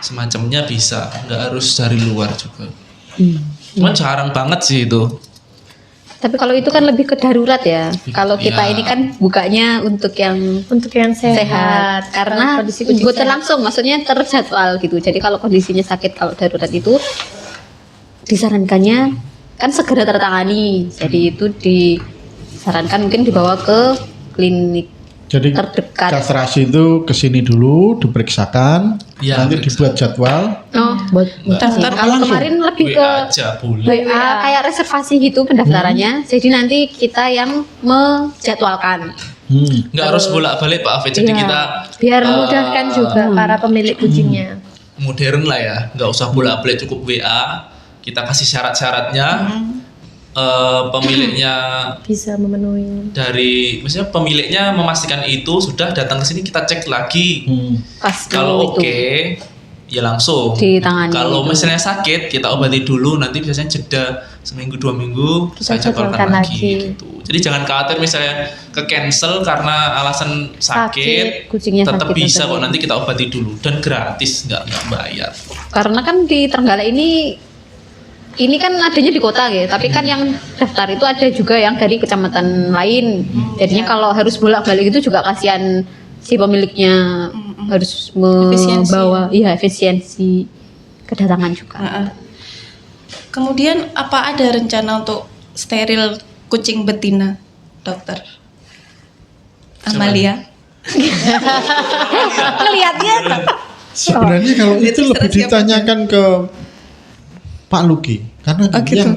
semacamnya bisa, nggak harus dari luar juga. Cuman jarang banget sih itu. Tapi kalau itu kan lebih ke darurat ya. Kalau kita Iya. ini kan bukanya untuk yang untuk yang sehat, karena kondisi kucing buat sehat. langsung maksudnya terjadwal gitu. Jadi kalau kondisinya sakit, kalau darurat itu disarankannya kan segera tertangani. Jadi itu disarankan mungkin dibawa ke klinik jadi terdekat. kastrasi itu ke sini dulu diperiksakan, Ya, nanti periksa. dibuat jadwal. Oh, buat Daftar kalau kemarin lebih ke WA aja boleh. WA kayak reservasi gitu pendaftarannya. Jadi nanti kita yang menjadwalkan. Nggak harus bolak-balik Pak Afid. Jadi Iya. kita Biar memudahkan juga para pemilik kucingnya. modern lah ya, nggak usah bolak-balik, cukup WA, kita kasih syarat-syaratnya. Pemiliknya Bisa memenuhi. dari, misalnya pemiliknya memastikan itu, sudah datang ke sini kita cek lagi. Pas Kalau dulu oke, ya langsung Ditangani kalau gitu. misalnya sakit, kita obati dulu, nanti biasanya jeda seminggu 2 minggu Kita saya jadwalkan jadwalkan lagi lagi. gitu. Jadi jangan khawatir misalnya ke cancel karena alasan sakit, kucingnya tetap sakit, bisa tetap. kok, nanti kita obati dulu dan gratis, nggak bayar. Karena kan di Trenggalek ini kan adanya di kota ya, tapi kan yang daftar itu ada juga yang dari kecamatan lain. Jadinya kalau harus bolak-balik itu juga kasihan si pemiliknya, harus Efisiensi. membawa efisiensi kedatangan juga. Kemudian apa ada rencana untuk steril kucing betina, dokter Amalia? Ngelihatnya Sebenarnya kalau itu Itu lebih siapa? ditanyakan ke Pak Luki, karena Oh, gitu. yang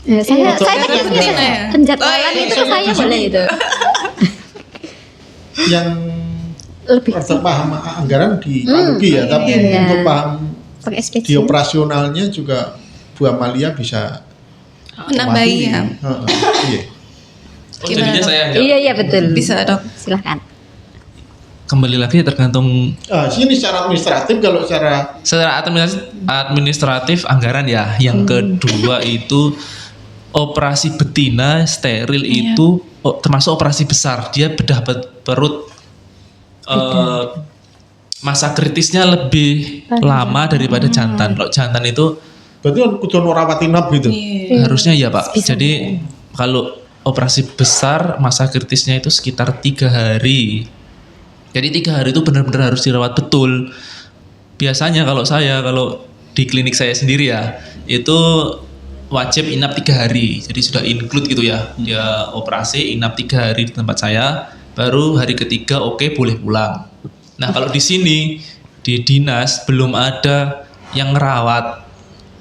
ya, saya Dokter kan betina ya? penjadwalan Oh, iya, itu iya. saya boleh itu. yang Lebih untuk paham anggaran di Pak Luki ya, tapi iya. untuk paham pakai SPC. di operasionalnya juga Bu Amalia bisa Menambahi ya. Iya. Oh, jadinya saya yang jawab. Iya betul. Bisa dok. Silahkan. Kembali lagi tergantung Sini secara administratif, kalau secara secara administratif anggaran ya. Yang kedua itu operasi betina steril itu termasuk operasi besar. Dia bedah perut, masa kritisnya lebih lama daripada jantan. Kalau jantan itu berarti kan kudu rawat inap gitu. harusnya ya Pak. Jadi kalau operasi besar masa kritisnya itu sekitar 3 hari. Jadi 3 hari itu benar-benar harus dirawat betul. Biasanya kalau di klinik saya sendiri ya, itu wajib inap 3 hari. Jadi sudah include gitu ya. Dia operasi inap 3 hari di tempat saya, baru hari ketiga oke boleh pulang. Nah kalau di sini di dinas belum ada yang ngerawat.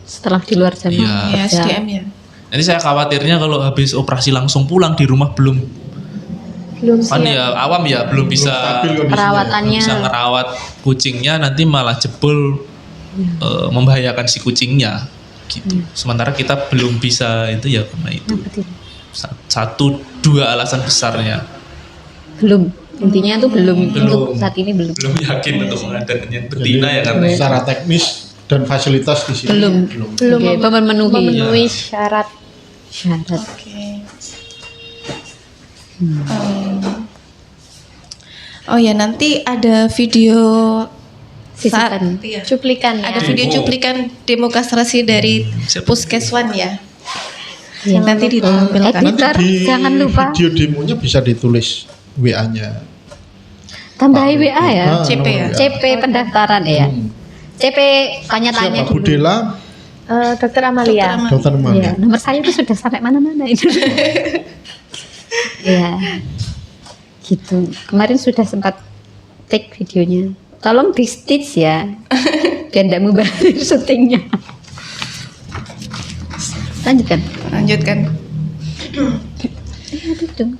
Setelah di luar jam. Iya. Ya SDM ya. Nanti saya khawatirnya kalau habis operasi langsung pulang di rumah belum kan ya awam ya belum bisa Stabil kondisinya. Perawatannya. bisa ngerawat kucingnya, nanti malah jebol membahayakan si kucingnya gitu. Sementara kita belum bisa itu ya karena itu. Satu dua alasan besarnya. Belum. Intinya itu belum. Belum. Untuk saat ini belum. Belum yakin untuk mengadakan yang Jadi betina ya karena itu. secara teknis dan fasilitas di sini Belum. Belum Oke, memenuhi syarat. syarat. Oke. Oh ya nanti ada video Sisikan. iya. Cuplikan ya. Ada video cuplikan demo kastrasi dari Puskeswan ya. Iya. Nanti ditampilkan. nanti Editor, di jangan lupa video demonya bisa ditulis WA-nya. Tambahi WA ya. CP ya? CP pendaftaran ya. CP tanya-tanya Siapa Bu dulu. Dela, Dokter Amalia. Dokter Iya, Amalia. nomor saya itu sudah sampai mana-mana itu. Iya. Gitu. Kemarin sudah sempat take videonya. Tolong di stitch ya. Biar tidak mubazir syutingnya. Lanjutkan. Lanjutkan. Aduh, dong.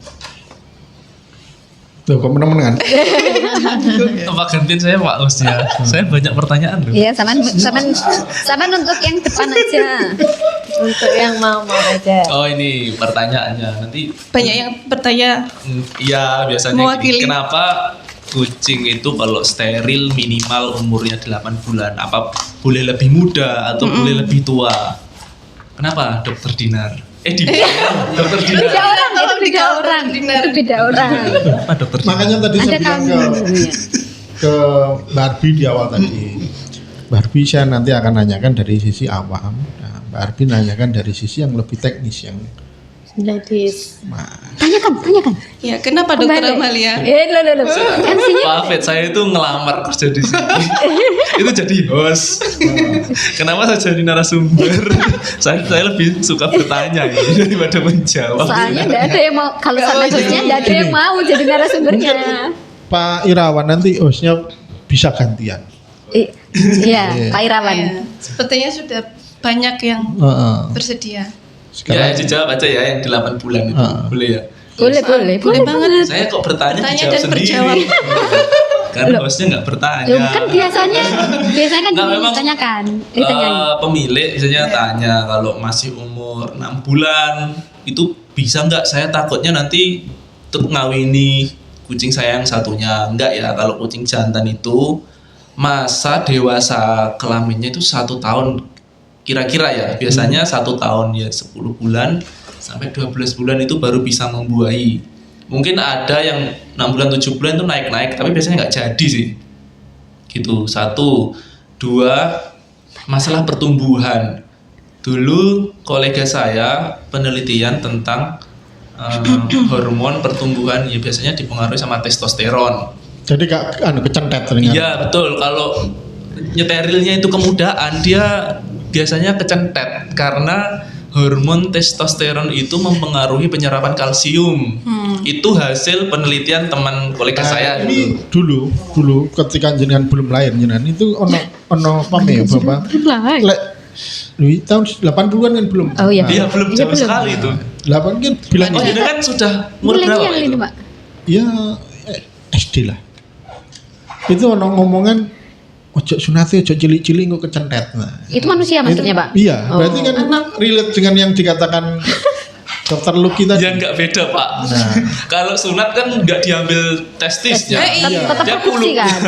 Tuh, kok menang-menangan? Pak gantiin saya Pak hostnya. Saya banyak pertanyaan loh. Iya, saman untuk yang depan aja. Untuk yang mau aja. Oh ini pertanyaannya nanti. Banyak yang bertanya. Iya biasanya Mewakili. gini, kenapa kucing itu kalau steril minimal umurnya 8 bulan, apa boleh lebih muda atau boleh lebih tua? Kenapa Dokter Dinar? Dokter Dinar. Beda orang, itu beda Kalau orang. Dinar. Itu beda orang. Kenapa Dokter Dinar? Makanya tadi saya Ada bilang kamu. ke Mbak Arbi di awal tadi. Mbak Arbi saya nanti akan nanyakan dari sisi awam. Nah, Mbak Arbi nanyakan dari sisi yang lebih teknis yang Medis. Tanyakan. Ya kenapa Dokter Kembali. Amalia? Loh. MC-nya Pak Afid, saya itu ngelamar kerja di sini. Itu jadi host. Kenapa saya jadi narasumber? saya lebih suka bertanya ya, daripada menjawab. soalnya enggak ada yang mau, kalau sampai hostnya enggak ada yang mau jadi narasumbernya. Pak Irawan nanti hostnya bisa gantian. Iya, Pak Irawan. Ya, sepertinya sudah banyak yang Heeh. bersedia. Ya, dijawab aja ya yang 8 bulan itu. Boleh ya. Boleh, boleh, Boleh banget. Saya kok bertanya Bertanya dijawab dan sendiri. berjawab. Karena hostnya nggak bertanya. Loh, kan biasanya kan Nggak, memang, ditanyakan. Pemilik biasanya tanya kalau masih umur 6 bulan itu bisa nggak, saya takutnya nanti untuk ngawini kucing saya yang satunya. Enggak ya, kalau kucing jantan itu masa dewasa kelaminnya itu 1 tahun kira-kira ya, biasanya 1 tahun ya 10 bulan sampai 12 bulan itu baru bisa membuahi. Mungkin ada yang 6 bulan 7 bulan itu naik-naik, tapi biasanya nggak jadi sih gitu. 1, 2, masalah pertumbuhan. Dulu kolega saya penelitian tentang hormon pertumbuhan ya biasanya dipengaruhi sama testosteron. Jadi kecentet dengan. Iya betul, kalau nyeterilnya itu kemudahan dia biasanya kecentet karena hormon testosteron itu mempengaruhi penyerapan kalsium. Itu hasil penelitian teman kolega saya ini dulu. dulu ketika jenengan belum lahir jenengan itu ono pame ya Bapak. Lek Lui tahun 80-an kan belum. Oh iya. Dia belum jauh sekali itu. 8 kan bilang Oh, jadi kan sudah umur berapa Milenial itu? ini, Pak. ya SD lah. Itu ono ngomongan ojo sunati ojo cilik-cilik kok kecentet. Nah, Itu manusia maksudnya, Pak? Iya, Oh. berarti kan relate dengan yang dikatakan Dokter Lucky tadi. Ya nggak beda Pak. Nah. Kalau sunat kan nggak diambil testisnya. iya. Tetap Dia produksi puluh. kan.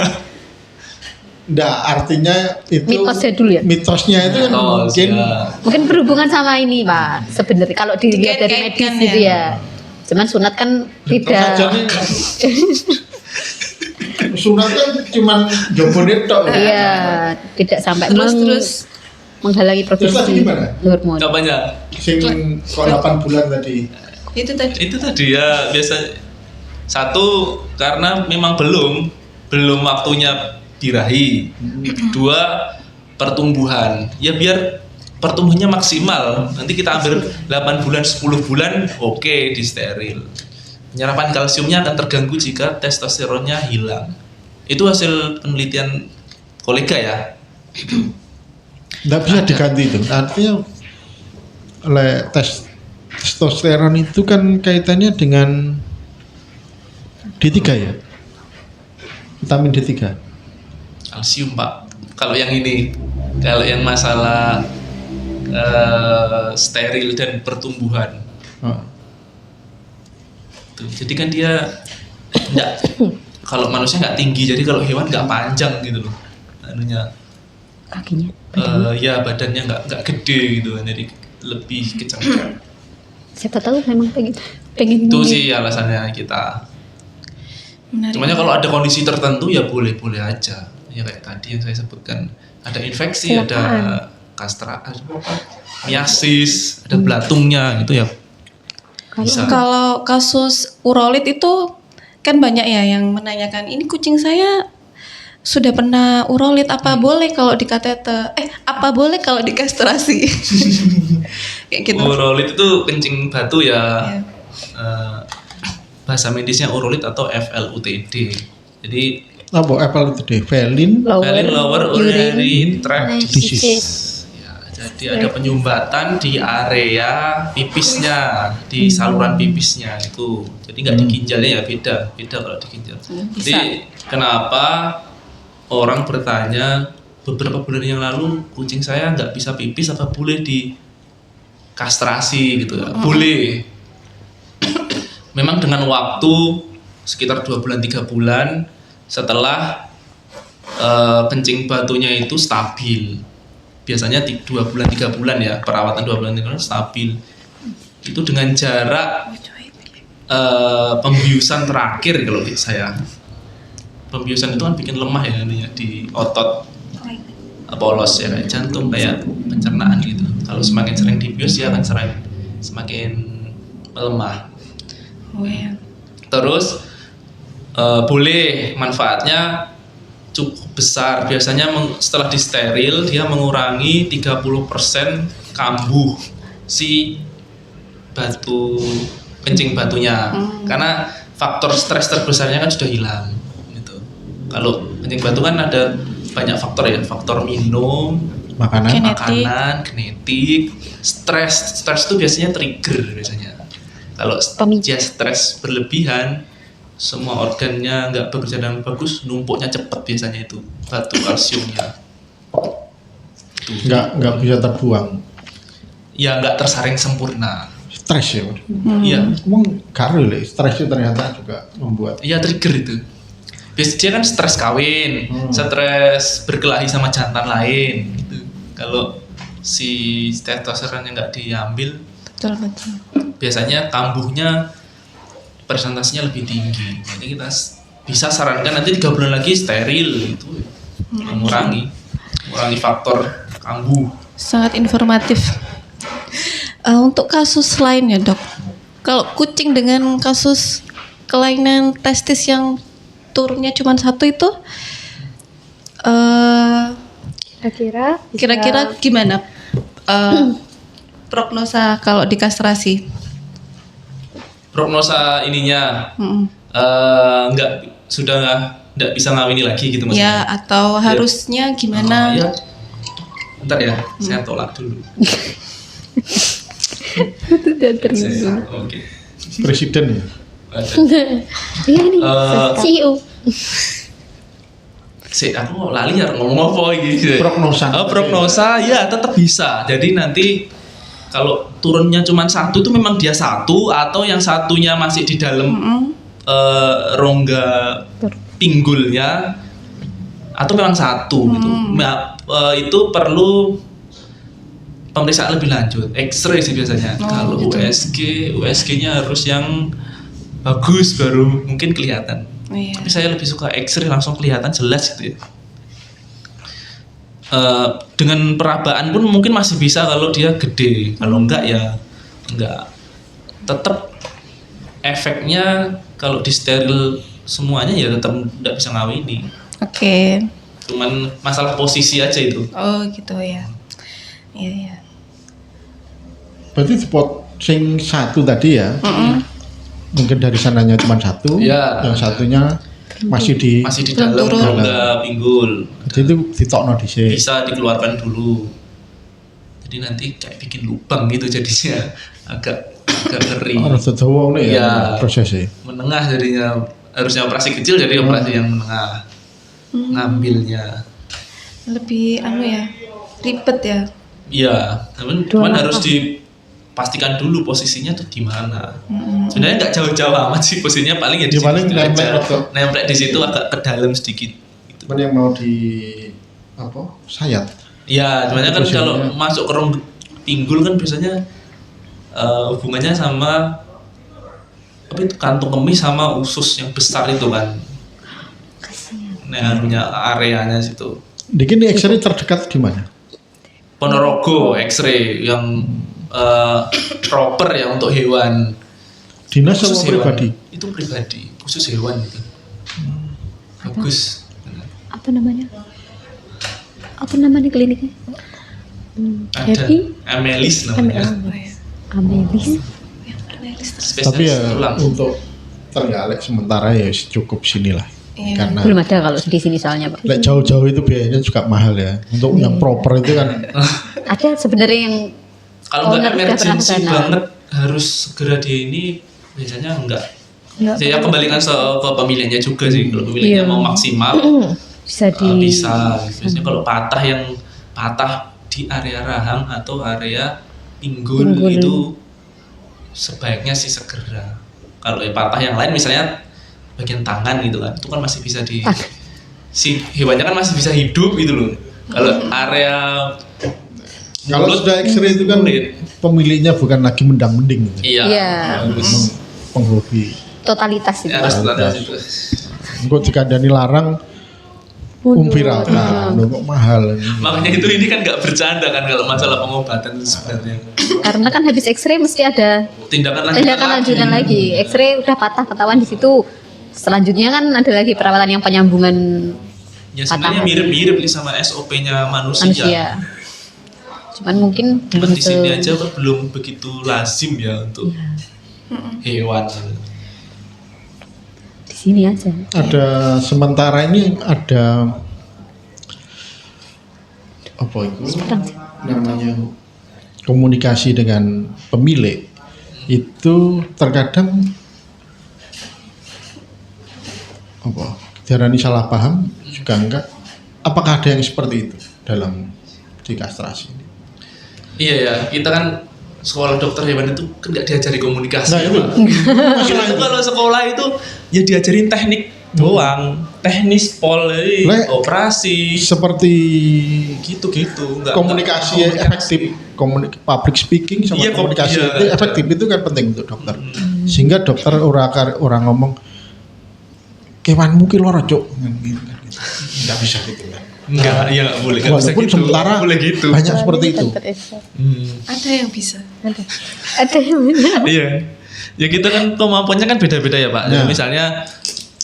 Nggak, artinya itu Mitosnya dulu ya? mitosnya itu kan Oh, mungkin siap. Mungkin berhubungan sama ini, Pak. Sebenarnya kalau dilihat dari medis Dikait-kaitkan gitu ya. Cuman sunat kan tidak. sunat kan cuman jobone tok. Iya, tidak sampai Terus menghalangi Terus tadi produksi gimana? hormon. Apanya? Sing kok 8 bulan tadi. Itu tadi. Itu tadi ya biasa. 1 karena memang belum waktunya birahi. 2 pertumbuhan. Ya biar pertumbuhannya maksimal. Nanti kita ambil 8 bulan 10 bulan oke di steril. Penyerapan kalsiumnya akan terganggu jika testosteronnya hilang. Itu hasil penelitian kolega ya. Nggak bisa diganti itu. Artinya oleh testosteron itu kan kaitannya dengan D3 ya. Vitamin D3. Kalsium Pak. Kalau yang ini, kalau yang masalah steril dan pertumbuhan. Oh. Tuh, jadi kan dia enggak, kalau manusia nggak tinggi, jadi kalau hewan nggak panjang gitu loh. Anunya Kakinya. ya badannya nggak gede gitu kan, jadi lebih kecengkang. Siapa tahu memang pengen Itu sih alasannya kita. Menarik. Cuman kalau ada kondisi tertentu ya boleh-boleh aja. Ya kayak tadi yang saya sebutkan, ada infeksi, ada kastra, ada miasis, ada belatungnya gitu ya. Bisa. Kalau kasus urolit itu kan banyak ya yang menanyakan, ini kucing saya sudah pernah urolit, apa boleh kalau dikateter? Apa boleh kalau dikastrasi? Kayak gitu. Urolit itu kencing batu ya. Iya. Bahasa medisnya urolit atau FLUTD. Jadi Apa apel itu deh? Velin Feline lower urinary tract disease. disease. Ya, jadi ada penyumbatan di area pipisnya, di saluran pipisnya itu. Jadi nggak di ginjalnya ya, beda kalau di ginjal. Jadi kenapa orang bertanya beberapa bulan yang lalu kucing saya nggak bisa pipis, apa boleh di kastrasi gitu ya? Boleh. Memang dengan waktu sekitar 2 bulan 3 bulan setelah kencing batunya itu stabil. Biasanya 2 bulan 3 bulan ya, perawatan 2 bulan 3 bulan stabil. Itu dengan jarak pembiusan terakhir kalau saya. Pembiusan itu kan bikin lemah ya ininya di otot polos ya, kayak jantung, kayak pencernaan gitu. Kalau semakin sering dibius ya akan semakin melemah. Oh ya. Terus boleh, manfaatnya cukup besar. Biasanya setelah disteril dia mengurangi 30% kambuh si batu kencing batunya. Karena faktor stres terbesarnya kan sudah hilang gitu. Kalau kencing batu kan ada banyak faktor ya, faktor minum, makanan. Genetik. makanan, genetik, stres itu biasanya trigger biasanya. Kalau Pemicu. dia stres berlebihan, semua organnya nggak bekerja dengan bagus, numpuknya cepat biasanya itu batu kalsiumnya. Tuh. nggak bisa terbuang. Ya nggak tersaring sempurna. Stres ya. Iya, Emang gak relate, stres itu ternyata juga membuat. iya trigger itu. Biasanya dia kan stres kawin, stres berkelahi sama jantan lain gitu. Kalau si testosteronnya nggak diambil, Betul betul. biasanya kambuhnya presentasinya lebih tinggi. Jadi kita bisa sarankan nanti 3 bulan lagi steril itu, mengurangi faktor kambuh. Sangat informatif. Untuk kasus lainnya dok, kalau kucing dengan kasus kelainan testis yang turunnya cuma 1 itu, kira-kira gimana prognosa kalau dikastrasi? Prognosa ininya nggak bisa ngawini lagi gitu Ya maksudnya. atau harusnya gimana? Ya. Bentar ya, saya tolak dulu. Oke. Presiden ya. Ada. Iya nih, Eh, CEO. Aku mau lali ya ngomong apa gitu. Prognosa. Prognosa ya tetap bisa. Jadi nanti kalau turunnya cuma 1 itu memang dia 1 atau yang satunya masih di dalam rongga pinggulnya atau memang 1 gitu. Nah, itu perlu pemeriksaan lebih lanjut, X-ray sih biasanya. Kalau USG-nya harus yang bagus baru mungkin kelihatan. Iya. Tapi saya lebih suka X-ray langsung kelihatan jelas gitu ya. Dengan perabaan pun mungkin masih bisa kalau dia gede. Kalau enggak ya enggak. Tetap efeknya kalau di steril semuanya ya tetap enggak bisa ngawini. Oke. Cuman masalah posisi aja itu. Oh gitu ya. Iya ya. Berarti spot sing 1 tadi ya. Mungkin dari sananya cuma 1, Ya. yang satunya masih di dalam turun. rongga pinggul. jadi itu ditokno dhisik. Bisa dikeluarkan dulu. Jadi nanti kayak bikin lubang gitu jadinya agak ngeri. Harus dawa nih Iya. ya prosesnya. Menengah jadinya, harusnya operasi kecil jadi operasi yang menengah. Ngambilnya. Lebih ribet ya. Iya, cuman harus dipastikan dulu posisinya tuh di mana. Sebenarnya nggak jauh-jauh amat sih posisinya, paling ya di Ya, paling situ nempel aja. atau- Nempel di situ agak ke dalam sedikit. Cuman yang mau di sayat. Iya, sebenarnya kan Posisinya. kalau masuk ke rongga pinggul kan biasanya hubungannya sama apa itu kantung kemih sama usus yang besar itu kan. Nah, areanya situ. Dikit nih X-ray terdekat di mana? Ponorogo X-ray yang proper ya untuk hewan. Dinas Khusus sama hewan. pribadi? Itu pribadi, khusus hewan gitu. Bagus. Apa namanya? Apa namanya kliniknya? Ada Amelis namanya. Amelis. Tapi Spesialis ya tulang. untuk terenggalek sementara ya cukup sinilah. Iya. Karena Belum ada kalau di sini soalnya, Pak. lek jauh-jauh itu biayanya juga mahal ya. Untuk yang proper itu kan Ada sebenarnya yang Kalau nggak owner udah pernah emergency kesana. banget harus segera di ini biasanya enggak. Saya kembalikan ke pemilihannya juga sih. Kalau pemilihannya Iya. mau maksimal bisa di bisa. Biasanya kalau patah di area rahang atau area pinggul itu sebaiknya sih segera. Kalau patah yang lain misalnya bagian tangan gitu kan, itu kan masih bisa si hewannya kan masih bisa hidup gitu loh. Kalau area kalau mulut, sudah X-ray itu kan kulit. pemiliknya bukan lagi mendang-mending gitu. Iya. Iya. Bagus. Penghobi. totalitas itu. Harus tanda situ. Engkau dikandani larang viral kan, kok mahal. Makanya ini kan nggak bercanda kan kalau masalah pengobatan itu sebenarnya. Karena kan habis X-ray mesti ada Tindakan lanjutan lagi. X-ray udah patah ketahuan di situ. Selanjutnya kan ada lagi perawatan yang penyambungan Ya sebenarnya mirip-mirip nih sama SOP-nya manusia. manusia. Cuman mungkin Cuman belum di sini aja kan belum begitu lazim ya untuk hewan. di sini aja. Ada sementara ini ada apa itu namanya komunikasi dengan pemilik itu terkadang apa diarani salah paham juga enggak. Apakah ada yang seperti itu dalam di kastrasi ini? Iya ya, kita kan sekolah dokter hewan itu kan nggak diajari komunikasi. Nah, itu. Pak. Kita itu kalau sekolah itu ya diajarin teknik doang, teknis pol, Le- operasi, Seperti gitu-gitu. komunikasi efektif, public speaking sama Iya, komunikasi iya. itu efektif itu kan penting untuk dokter. Sehingga dokter orang ngomong kewanmu ki loro cuk. Enggak bisa gitu kan. Enggak, ya nggak boleh. Nggak bisa Walaupun gitu. sementara Nggak boleh gitu. banyak seperti itu. Ada yang bisa. Ada yang benar. Iya. Ya kita kan kemampuannya kan beda-beda ya Pak. Ya. Misalnya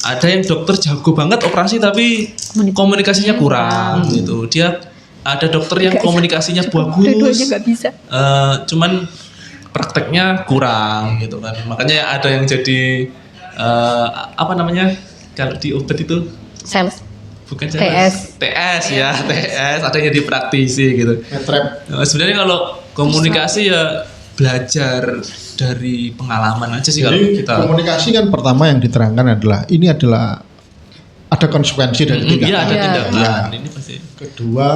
ada yang dokter jago banget operasi tapi komunikasinya kurang gitu. Dia ada dokter yang komunikasinya Dua-duanya bagus. nggak bisa. Cuman prakteknya kurang gitu kan. Makanya ada yang jadi apa namanya? Kalau di obat itu Sales. bukan TS. TS ya, TS ada yang jadi praktisi gitu. Ngetrap. Sebenarnya kalau komunikasi ya belajar dari pengalaman aja sih kalau Jadi kita. komunikasi kan pertama yang diterangkan adalah ini adalah ada konsekuensi dari tindakan. Iya ada Iya. tindakan. Ya. Ini pasti. Kedua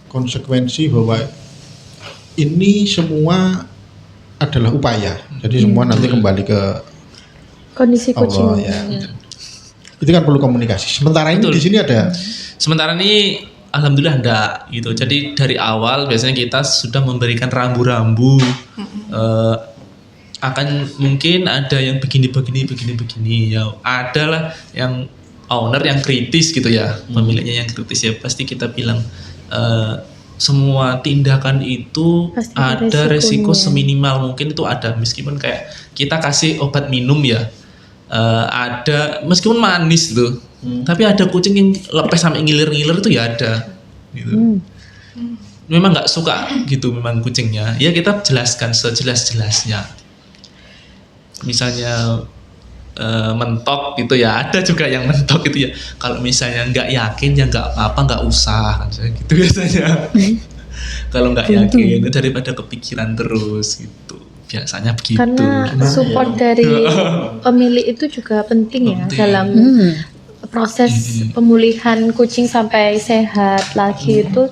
konsekuensi bahwa ini semua adalah upaya. Jadi semua nanti kembali ke Kondisi kucing. Allah ya. Itu kan perlu komunikasi. Sementara ini Betul. di sini ada Sementara ini alhamdulillah enggak gitu. Jadi dari awal biasanya kita sudah memberikan rambu-rambu. Akan mungkin ada yang begini ya. Ada lah yang owner yang kritis gitu ya, pemiliknya yang kritis ya pasti kita bilang semua tindakan itu Pasti ada ada resiko resikonya. seminimal mungkin itu ada meskipun kayak kita kasih obat minum ya. Ada meskipun manis tuh, tapi ada kucing yang lepas sampai ngiler-ngiler itu ya ada, gitu. Memang nggak suka gitu memang kucingnya. Ya kita jelaskan sejelas-jelasnya. Misalnya mentok gitu ya, ada juga yang mentok gitu ya. Kalau misalnya nggak yakin ya nggak apa-apa, nggak usah kan saya gitu biasanya. Kalau nggak yakin daripada kepikiran terus gitu. Biasanya begitu. Karena support dari pemilik itu juga penting ya Penting. dalam proses pemulihan kucing sampai sehat lagi itu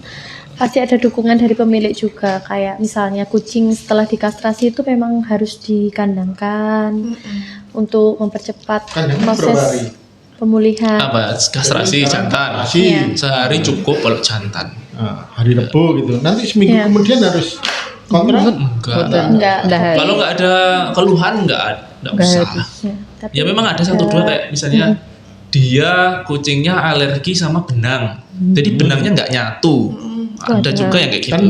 pasti ada dukungan dari pemilik juga, kayak misalnya kucing setelah dikastrasi itu memang harus dikandangkan untuk mempercepat Kandangnya berapa hari? proses pemulihan. Apa kastrasi jantan? Kastrasi. Sehari cukup kalau jantan. hari Rebo gitu. Nanti seminggu Iya. kemudian harus kontrol. Enggak. Kalau nggak ada keluhan nggak usah. Ya, tapi Ya memang ada satu dua kayak misalnya dia kucingnya alergi sama benang, jadi benangnya nggak nyatu. Ada juga yang kayak gitu. Kan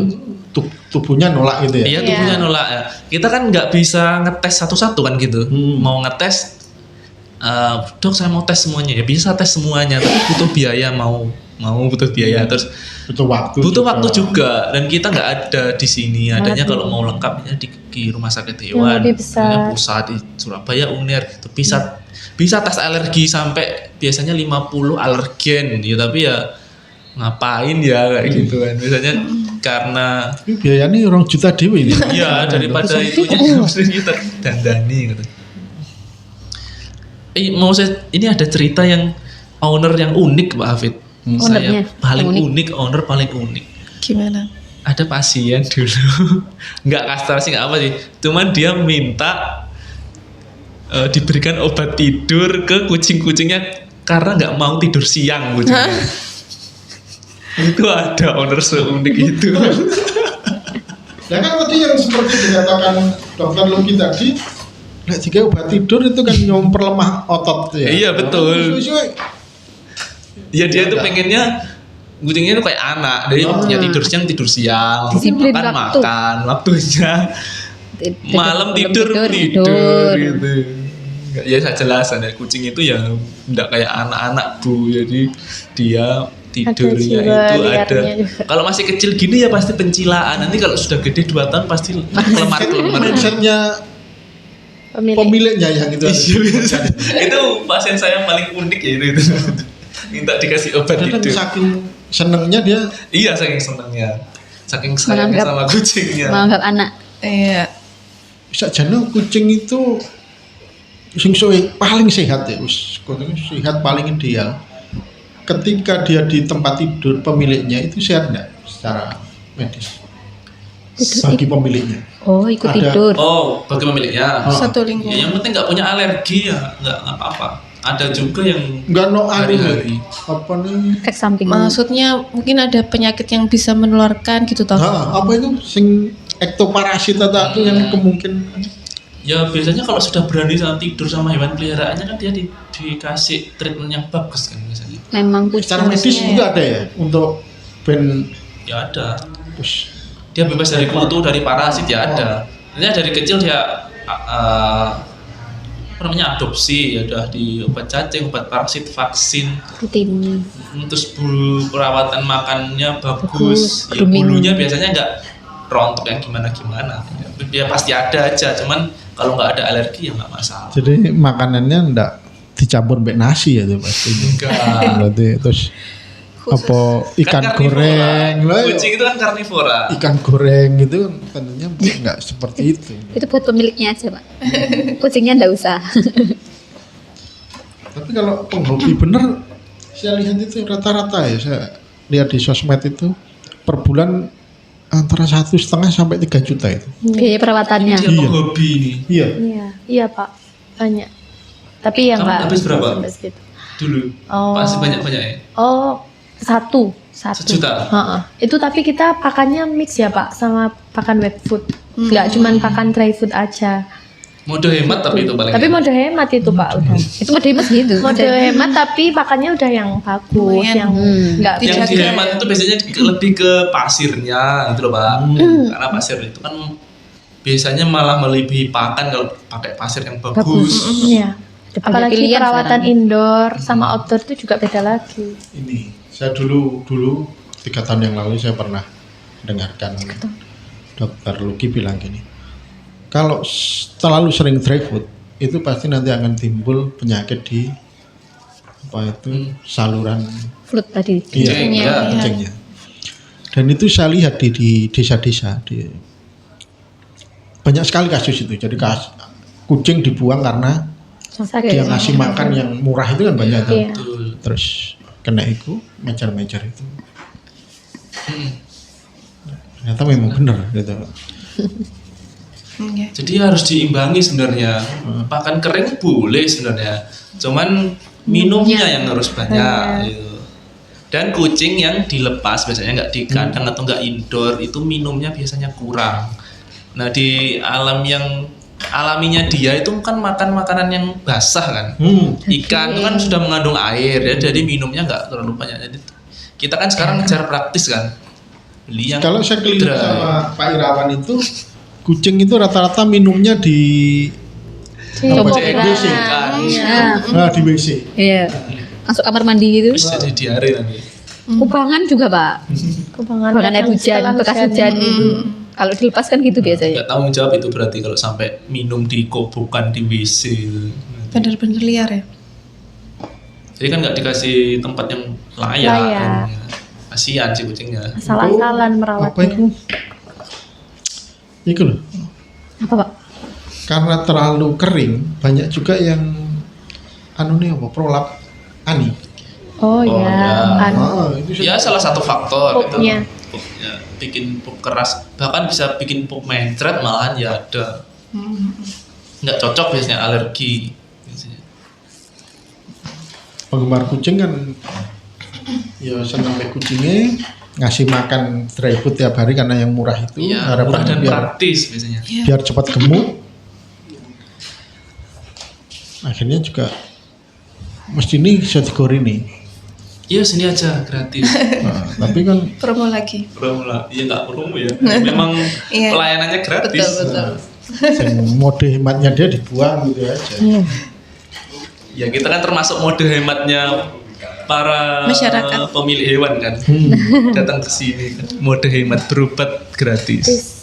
tubuhnya nolak gitu ya. Iya tubuhnya nolak ya. Kita kan nggak bisa ngetes satu-satu kan gitu. Mau ngetes, dok saya mau tes semuanya ya bisa tes semuanya, tapi butuh biaya butuh biaya terus Butuh waktu juga dan kita nggak ada di sini. Adanya kalau mau lengkapnya di rumah sakit hewan, lebih besar. misalnya pusat di Surabaya UNER gitu. Bisa tes alergi sampai biasanya 50 alergen ya, tapi ya ngapain ya kayak gitu kan biasanya karena Ini biayanya orang juta dewi ini. iya daripada itunya mesti kita dandani gitu. Ini ada cerita yang owner yang unik Pak Hafid. Ownernya Saya paling yang unik, owner paling unik. Gimana? Ada pasien dulu nggak kastrasi nggak apa sih, cuman dia minta diberikan obat tidur ke kucing-kucingnya karena nggak mau tidur siang kucingnya. Itu ada owner seunik itu. Ya kan tadi yang seperti dikatakan dokter Luki tadi, nah, jika obat tidur itu kan memperlemah otot ya. Iya, betul. Suwe-suwe. Ya dia tuh pengennya kucingnya tuh kayak anak, dia ya tidur siang, Disiplin makan waktu. makan waktunya, malam tidur gitu. Nggak, ya saya jelaskan ya kucing itu ya enggak kayak anak-anak Bu, jadi dia tidurnya jiwa itu ada. liarnya juga. Kalau masih kecil gini ya pasti pencilaan, nanti kalau sudah gede 2 tahun pasti kelemar-kelemar. Mindsetnya pemiliknya yang itu. Iya, itu pasien saya paling unik ya itu. Minta dikasih obat Karena kan tidur. saking senengnya dia Iya saking senangnya, saking sayangnya Menganggap- sama kucingnya. menganggap anak. Iya. sakjane kucing itu paling sehat ya, sehat paling ideal. Ketika dia di tempat tidur pemiliknya itu sehat enggak secara medis? Bagi pemiliknya. Oh, ikut Ada- tidur. Oh, bagi pemiliknya. Satu Ya, lingkungan. yang penting nggak punya alergi ya, nggak apa-apa. Ada juga yang Enggak no hari-hari. apa nih? Efek samping. Maksudnya mungkin ada penyakit yang bisa menularkan gitu toh. Nah, apa itu sing ektoparasit atau itu yang kemungkinan Ya biasanya kalau sudah berani sama tidur sama hewan peliharaannya kan dia dikasih treatment yang bagus kan biasanya. Memang secara kucing. medis juga ada ya untuk ben Ya ada. us, Dia bebas dari kutu, dari parasit ya ada. Ini dari kecil dia apa namanya adopsi ya udah di obat cacing, obat parasit, vaksin. rutin. Terus perawatan makannya bagus. Bagus, Ya, grooming. bulunya biasanya nggak rontok yang gimana-gimana. Ya pasti ada aja, cuman kalau nggak ada alergi ya nggak masalah. jadi makanannya enggak dicampur mbek nasi ya itu pasti. Enggak. Berarti terus apa ikan Kan goreng karnivora. lah ya. Kucing itu kan karnivora. Ikan goreng gitu kan tentunya enggak seperti itu. Itu buat pemiliknya aja, Pak. Kucingnya enggak usah. Tapi kalau penghobi bener saya lihat itu rata-rata ya saya lihat di sosmed itu per bulan antara 1,5 sampai 3 juta itu. Biaya perawatannya. Dia Iya. penghobi nih. Iya. Iya Pak, banyak. Tapi ya Kamu nggak habis berapa? sampai segitu. Dulu. Oh. Pasti banyak-banyak ya. Oh, satu. 1 juta? Heeh. Itu tapi kita pakannya mix ya Pak, sama pakan wet food. Nggak cuman pakan dry food aja. Mode hemat tapi itu paling. Tapi mode hemat itu Pak udah. Itu mode mas gitu. Mode hemat tapi pakannya udah yang bagus, Lumayan. yang nggak yang Dijaga dihemat ya. itu biasanya lebih ke pasirnya gitu loh Pak. Karena pasir itu kan biasanya malah melebihi pakan kalau pakai pasir yang bagus. Iya. Ada banyak Apalagi pilihan perawatan sekarang. indoor sama outdoor itu juga beda lagi. Ini saya dulu 3 tahun yang lalu saya pernah dengarkan dokter Luki bilang gini, kalau terlalu sering dry food itu pasti nanti akan timbul penyakit di apa itu saluran Flut tadi. Kencing, iya, ya. kencingnya. Dan itu saya lihat di desa-desa banyak sekali kasus itu. Jadi kucing dibuang karena Sakit. dia ngasih makan yang murah itu kan banyak tuh. Iya. Betul. Terus kena itu mejar-mejar itu. Ternyata memang benar gitu. Iya. Jadi harus diimbangi sebenarnya. Pakan kering boleh sebenarnya. Cuman minumnya yang harus banyak. Gitu. Dan kucing yang dilepas biasanya nggak di kandang atau nggak indoor itu minumnya biasanya kurang. Nah di alam yang alaminya dia itu kan makan makanan yang basah kan. Ikan itu kan sudah mengandung air ya, jadi minumnya nggak terlalu banyak. Jadi kita kan sekarang ngejar praktis kan. Beli yang Kalau saya keliling dry. sama Pak Irawan itu kucing itu rata-rata minumnya di Coba Cek kan. WC. Nah, di WC. iya. Masuk kamar mandi gitu. Bisa jadi diare nanti. Kubangan juga, Pak. Kubangan Kubangan air hujan, setelah bekas hujan itu. Kalau dilepas kan gitu biasanya. Nggak tanggung jawab itu berarti kalau sampai minum di kobokan di WC gitu. Bener-bener liar ya. Jadi kan nggak dikasih tempat yang layak. Layak. Kasihan si kucingnya. Salah-salah Apa merawatnya. itu? Itu loh. Apa, Pak? Karena terlalu kering, banyak juga yang anu nih apa prolap ani. Oh, Oh, ya, ya. Itu Ya salah satu faktor Pupnya. itu. Pupnya. Bikin pup keras, bahkan bisa bikin pup mencret malahan ya ada. Nggak cocok biasanya alergi. Biasanya. penggemar kucing kan ya senang sama kucingnya, ngasih makan dry food tiap hari karena yang murah itu Iya, murah harapannya dan biar praktis biasanya. biar cepat gemuk. Akhirnya juga mesti ini kategori nih. Iya sini aja gratis. Nah, tapi kan Promo lagi. Promo lah, iya nggak promo ya. Memang Iya. pelayanannya gratis. Betul. yang mode hematnya dia dibuang gitu aja. Ya kita kan termasuk mode hematnya para Masyarakat. pemilik hewan kan. Datang ke sini kan. Mode hemat berobat gratis.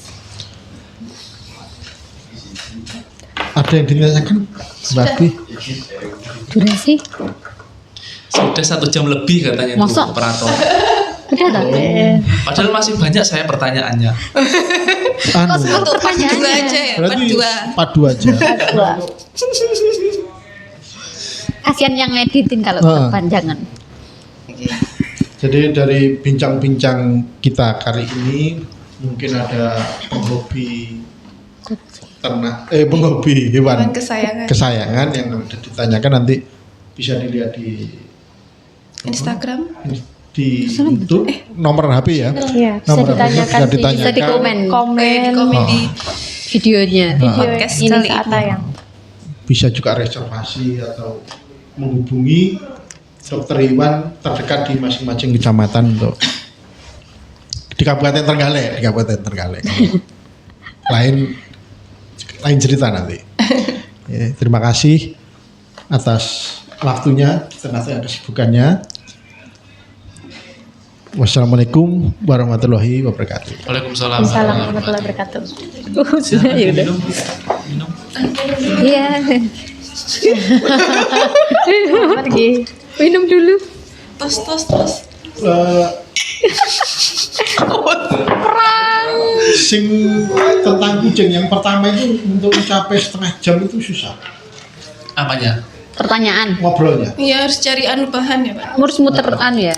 Ada yang ditanyakan, Mbak Bi? Durasi? Sudah 1 jam lebih katanya Masa? tuh operator. Udah tak? Padahal masih banyak saya pertanyaannya. anu, Untuk part 2 aja ya, part berarti 2. part 2 aja. Kasihan yang ngeditin kalau Ah. kepanjangan. Jadi dari bincang-bincang kita kali ini mungkin ada penghobi penghobi hewan Hewan kesayangan. kesayangan yang ada ditanyakan, nanti bisa dilihat di Instagram. di YouTube nomor HP ya. Iya, bisa Nomor HP ditanyakan bisa ditanyakan. Bisa di komen komen Di komen di videonya. podcast ini kali saat ini. tayang. Bisa juga reservasi atau menghubungi dokter hewan terdekat di masing-masing kecamatan untuk di Kabupaten Trenggalek. lain cerita nanti. Ya, terima kasih atas waktunya di tengah-tengah kesibukannya. Wassalamualaikum warahmatullahi wabarakatuh. Waalaikumsalam. Assalamualaikum warahmatullahi wabarakatuh. Silakan Ya udah. minum. Iya. Pergi. Minum dulu. Tos. Sing tentang kucing yang pertama itu untuk mencapai setengah jam itu susah Apanya? Pertanyaan. ngobrolnya. Iya harus cari anu bahan ya Pak. Harus muter ya.